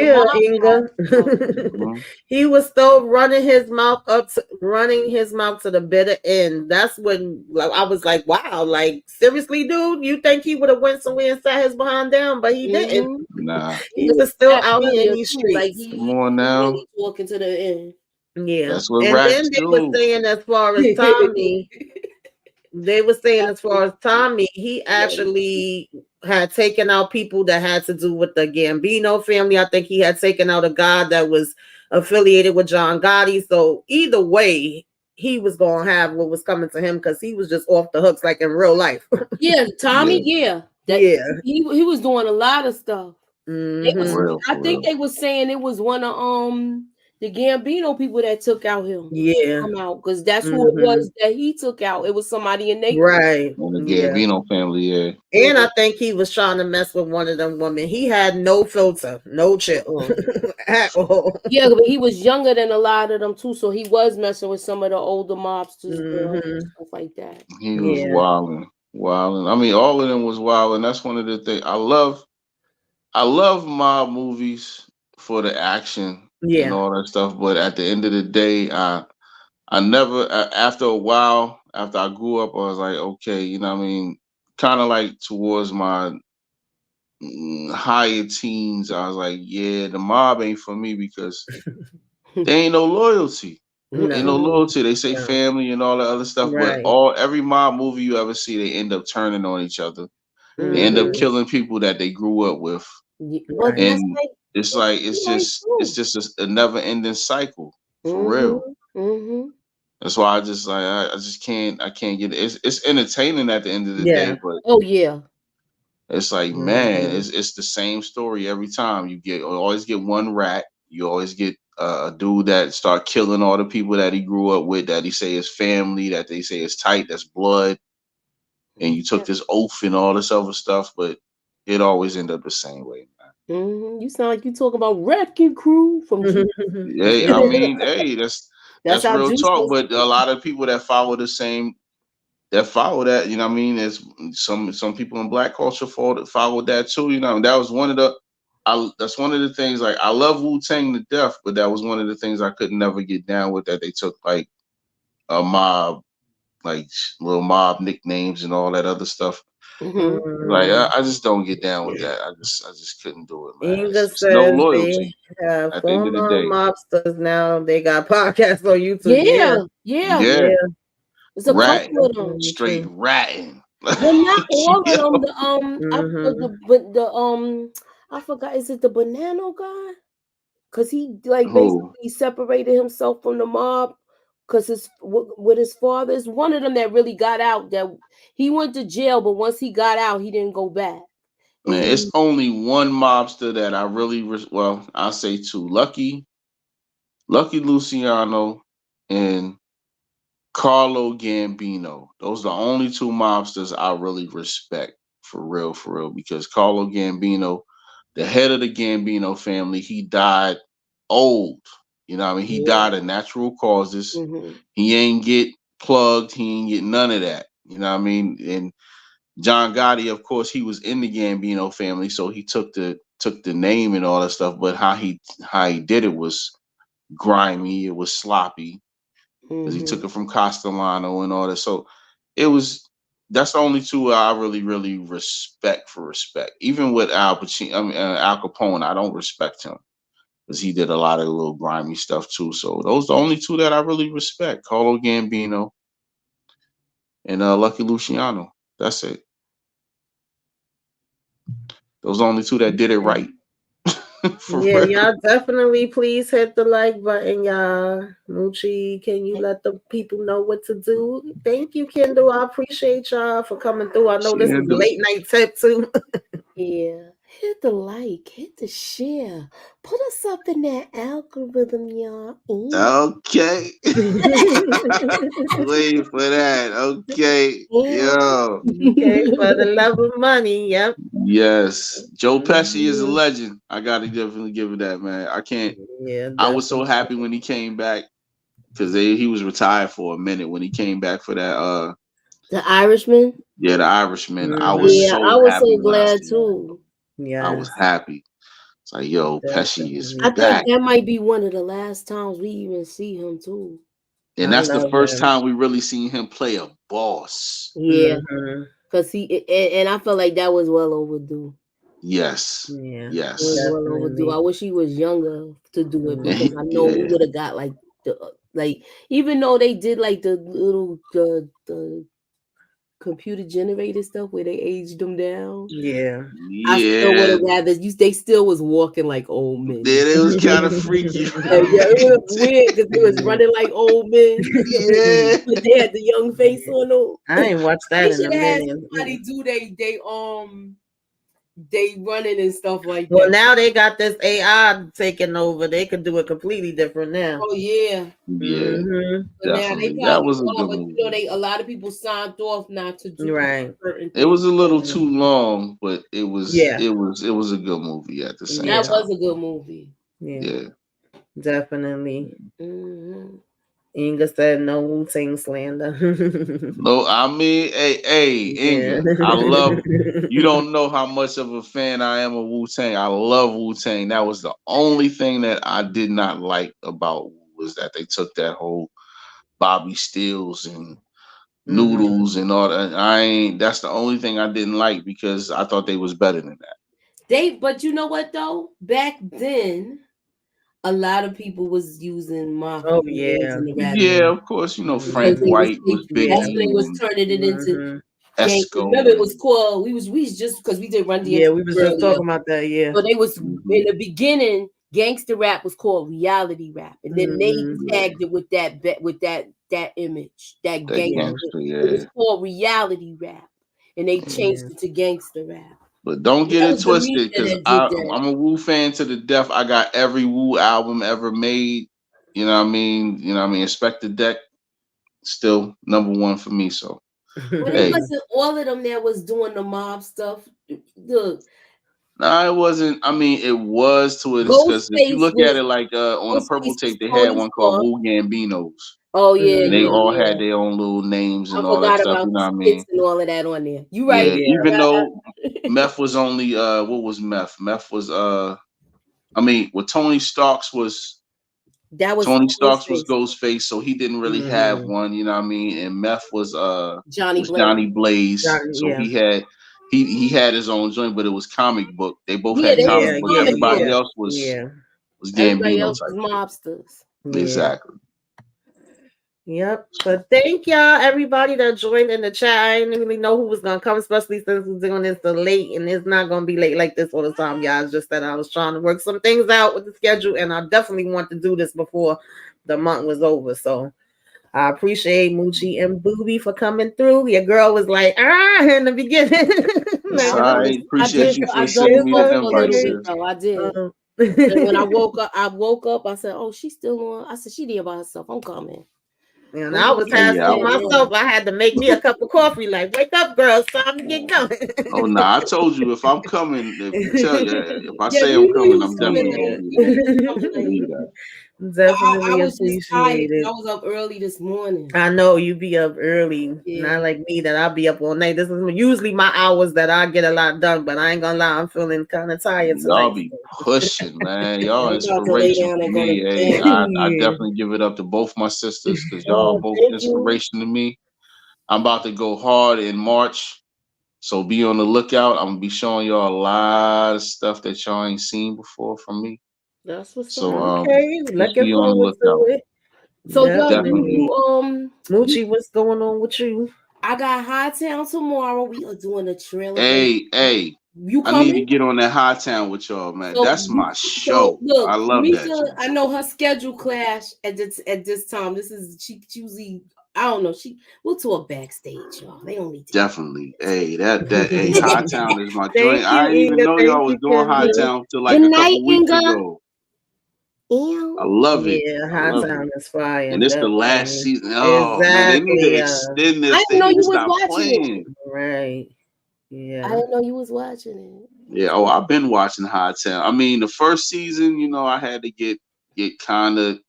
he was still running his mouth to the bitter end. That's when I was like, wow, like, seriously, dude, you think he would have went somewhere and sat his behind down, but he didn't. Nah, he was still out here in these streets. Like, come on now, really walking to the end. Yeah, that's what and then they were saying as far as Tommy, he actually had taken out people that had to do with the Gambino family. I think he had taken out a guy that was affiliated with John Gotti. So either way, he was going to have what was coming to him because he was just off the hooks, like in real life. Tommy, he was doing a lot of stuff. I think they were saying it was one of the Gambino people that took out him. Because that's who it was that he took out. It was somebody in Naples. Right. The Gambino family, And I think he was trying to mess with one of them women. He had no filter, no chill at all. Yeah, but he was younger than a lot of them too, so he was messing with some of the older mobsters and stuff like that. He was wilding. I mean, all of them was wilding. That's one of the things I love mob movies for the action. And all that stuff, but at the end of the day, I never. After a while, after I grew up, I was like, okay, you know what I mean, kind of like towards my higher teens, I was like, yeah, the mob ain't for me because there ain't no loyalty. Ain't no loyalty. They say family and all that other stuff, but every mob movie you ever see, they end up turning on each other. They end up killing people that they grew up with, and it's just a never ending cycle for real. That's why I just can't get it. It's entertaining at the end of the day, but it's like, man, it's the same story every time. You always get one rat. You always get a dude that start killing all the people that he grew up with, that he say is family, that they say is tight, that's blood, and you took this oath and all this other stuff, but it always end up the same way. You sound like you talking about Wrecking Crew from. I mean, that's real talk. But a lot of people that follow that, you know what I mean? There's some people in Black culture followed that too. You know, that was one of the that's one of the things. Like I love Wu-Tang to death, but that was one of the things I could never get down with. That they took like a mob, like little mob nicknames and all that other stuff. Like I just don't get down with that. I just couldn't do it, man. Inga It's no says loyalty they have at the end of the former day. mobsters now. They got podcasts on YouTube. Yeah. It's a couple of them. Straight ratting. Well, not all of them. I forgot. Is it the Banana guy? Because he like basically separated himself from the mob. Because with his father, is one of them that really got out. That he went to jail, but once he got out, he didn't go back. Man, it's only one mobster that I really I'll say two: Lucky Luciano and Carlo Gambino. Those are the only two mobsters I really respect for real, because Carlo Gambino, the head of the Gambino family, he died old. You know what I mean? He died of natural causes. He ain't get plugged. He ain't get none of that. You know what I mean? And John Gotti, of course, he was in the Gambino family, so he took the name and all that stuff. But how he did it was grimy. It was sloppy. Because he took it from Castellano and all that. So that's the only two I really, really respect. Even with Al Capone, I don't respect him because he did a lot of little grimy stuff too. So those are the only two that I really respect: Carlo Gambino and Lucky Luciano. That's it. Those are the only two that did it right. Y'all definitely please hit the like button, y'all. Moochie, can you let the people know what to do? Thank you, Kendall. I appreciate y'all for coming through. I know this is a late night tip too. Hit the like, hit the share, put us up in that algorithm, y'all. Okay. Wait for that. Okay. Yo. Okay, for the love of money. Yep. Yes. Joe Pesci is a legend. I gotta definitely give it that, man. I can't. Yeah. I was so happy when he came back because he was retired for a minute when he came back for that. The Irishman. Yeah, the Irishman. I was so glad too. Yeah. I was happy. It's like, yo, Pesci is back. I think that might be one of the last times we even see him too. And that's the first time we really seen him play a boss. Yeah. Because and I felt like that was well overdue. Yes. Yeah. Yes. It was well overdue. I wish he was younger to do it because I know we would have got like even though they did like the little the computer generated stuff where they aged them down. I still would have rather they still was walking like old men. Yeah, it was kind of freaky. It was weird because they was running like old men. Yeah. But they had the young face on them. I ain't watched that in a minute. Somebody do they running and stuff like that. Well, now they got this AI taking over. They could do it completely different now. Oh yeah. Yeah. But now they that was a good movie. A lot of people signed off not to do certain things. It was a little too long, but it was it was a good movie at the same time. That was a good movie. Yeah. Definitely. Inga said no Wu-Tang slander. No, I mean, hey, Inga, I love. You don't know how much of a fan I am of Wu-Tang. I love Wu-Tang. That was the only thing that I did not like about was that they took that whole Bobby Steels and Noodles and all that. That's the only thing I didn't like because I thought they was better than that. But you know what though? Back then, a lot of people was using Mafia. Oh yeah, yeah. Of course, you know Frank White was big. That's when they was turning it into. Esco. Remember, it was called. We was just because we did Run DMC. Yeah, we was just talking about that. Yeah. So they was in the beginning. Gangster rap was called reality rap, and then they tagged it with that image, that gangster. It was called reality rap, and they changed it to gangster rap. But don't get it twisted, because I'm a Wu fan to the death. I got every Wu album ever made. You know what I mean? Inspector Deck, still #1 for me. So, it wasn't all of them that was doing the mob stuff. Look. No, it wasn't. I mean, it was to it because if you look at it like on the Purple Tape, they had one called Wu Gambinos. Oh yeah, and they all had their own little names and all that stuff. You know what I mean? And all of that on there. You right? Yeah, Meth was only what was Meth? Meth was Tony Starks was That was Ghostface. Ghostface, so he didn't really have one, you know what I mean? And Meth was Johnny Blaze. Johnny Blaze. So yeah. he had his own joint, but it was comic book. They both Yeah, had they comic had book. comic Everybody book. else was Everybody Gambino else type was mobsters. shit. Exactly. Yep. But thank y'all, everybody that joined in the chat. I didn't really know who was gonna come, especially since we're doing this so late, and it's not gonna be late like this all the time, y'all. It's just that I was trying to work some things out with the schedule, and I definitely want to do this before the month was over. So I appreciate Moochie and Booby for coming through. Your girl was like, in the beginning. I appreciate you for sending me the invite, sis. I did. And when I woke up, I said, "Oh, she's still on." I said, "She did by herself. I'm coming." And I was asking myself, I had to make me a cup of coffee. Like, wake up, girl, it's time to get going. Oh no, I told you if I'm coming, if I say I'm coming, I'm definitely gonna be there. Definitely I was just tired. appreciate it. I was up early this morning. I know you be up early, not like me that I'll be up all night. This is usually my hours that I get a lot done, but I ain't gonna lie, I'm feeling kind of tired tonight. Y'all be pushing, man. Y'all inspiration for me. Hey, I definitely give it up to both my sisters because y'all both inspiration to me. I'm about to go hard in March, so be on the lookout. I'm gonna be showing y'all a lot of stuff that y'all ain't seen before from me. That's what's so okay. Looking forward to it. So definitely. Moochie, what's going on with you? I got High Town tomorrow. We are doing a trailer. Hey, you I need to get on that High Town with y'all, man. That's my show. Look, I love Misha, that. I know her schedule clash at this time. This is she usually. I don't know. We'll tour backstage, y'all. They only definitely. Hey, hey, High Town is my joint. You, I didn't even know y'all was doing High Town till like a couple weeks ago. I love it. Yeah, High Town is fire. And it's the last season. Oh man, they need to extend this. They need to stop playing. Right. Yeah. I didn't know you was watching it. Yeah. Oh, I've been watching High Town. I mean, the first season, I had to get kind of.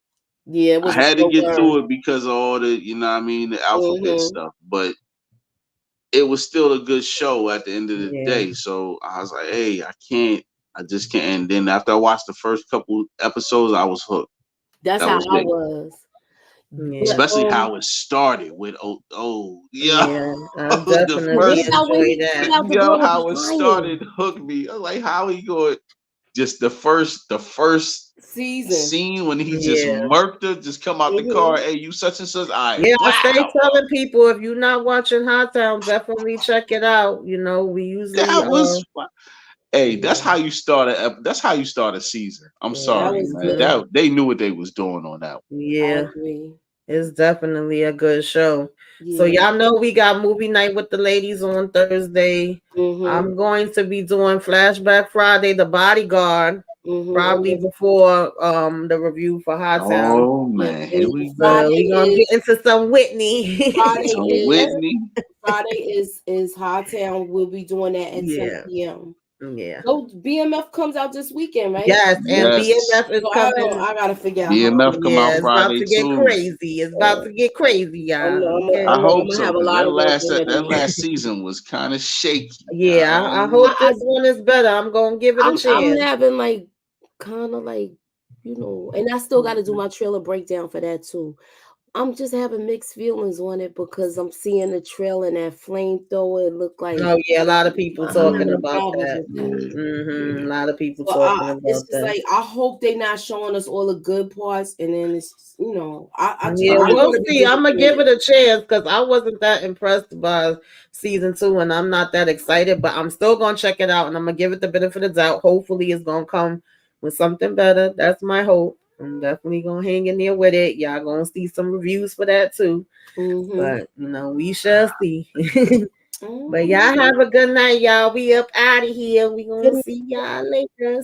Yeah, I had to get through it because of all the, the alphabet stuff. But it was still a good show at the end of the day. So I was like, hey, I just can't. And then after I watched the first couple episodes, I was hooked. That's how I was. Yeah. Especially how it started with I definitely enjoy that. How it started hooked me. I was like, how he going? Just the first scene when he just murked her, just come out the car. Hey, you such and such. I stay telling people if you're not watching Hot Town, definitely check it out. We usually Hey, that's how you start that's how you start a season. I'm sorry, man. They knew what they was doing on that one. Yeah. It's definitely a good show. So y'all know we got movie night with the ladies on Thursday. I'm going to be doing Flashback Friday, The Bodyguard, probably before the review for Hot Town. Oh man, here we go. We're gonna get into some Whitney. Friday is Hot Town. We'll be doing that at 10 p.m. Yeah. So BMF comes out this weekend, right? Yes, and BMF is coming. I gotta figure out. BMF come out Friday too. It's about to get crazy, y'all. I hope so. That last season was kind of shaky. Yeah, I hope this one is better. I'm gonna give it a chance. I'm having kind of and I still got to do my trailer breakdown for that too. I'm just having mixed feelings on it because I'm seeing the trail and that flamethrower. It looked like a lot of people talking about that. A lot of people talking about it's just that. I hope they're not showing us all the good parts, and then it's we'll see. I'm gonna give it a chance because I wasn't that impressed by season 2, and I'm not that excited. But I'm still gonna check it out, and I'm gonna give it the benefit of the doubt. Hopefully, it's gonna come with something better. That's my hope. I'm definitely gonna hang in there with it. Y'all gonna see some reviews for that too. But we shall see. But y'all have a good night, y'all. We up out of here. We gonna see y'all later.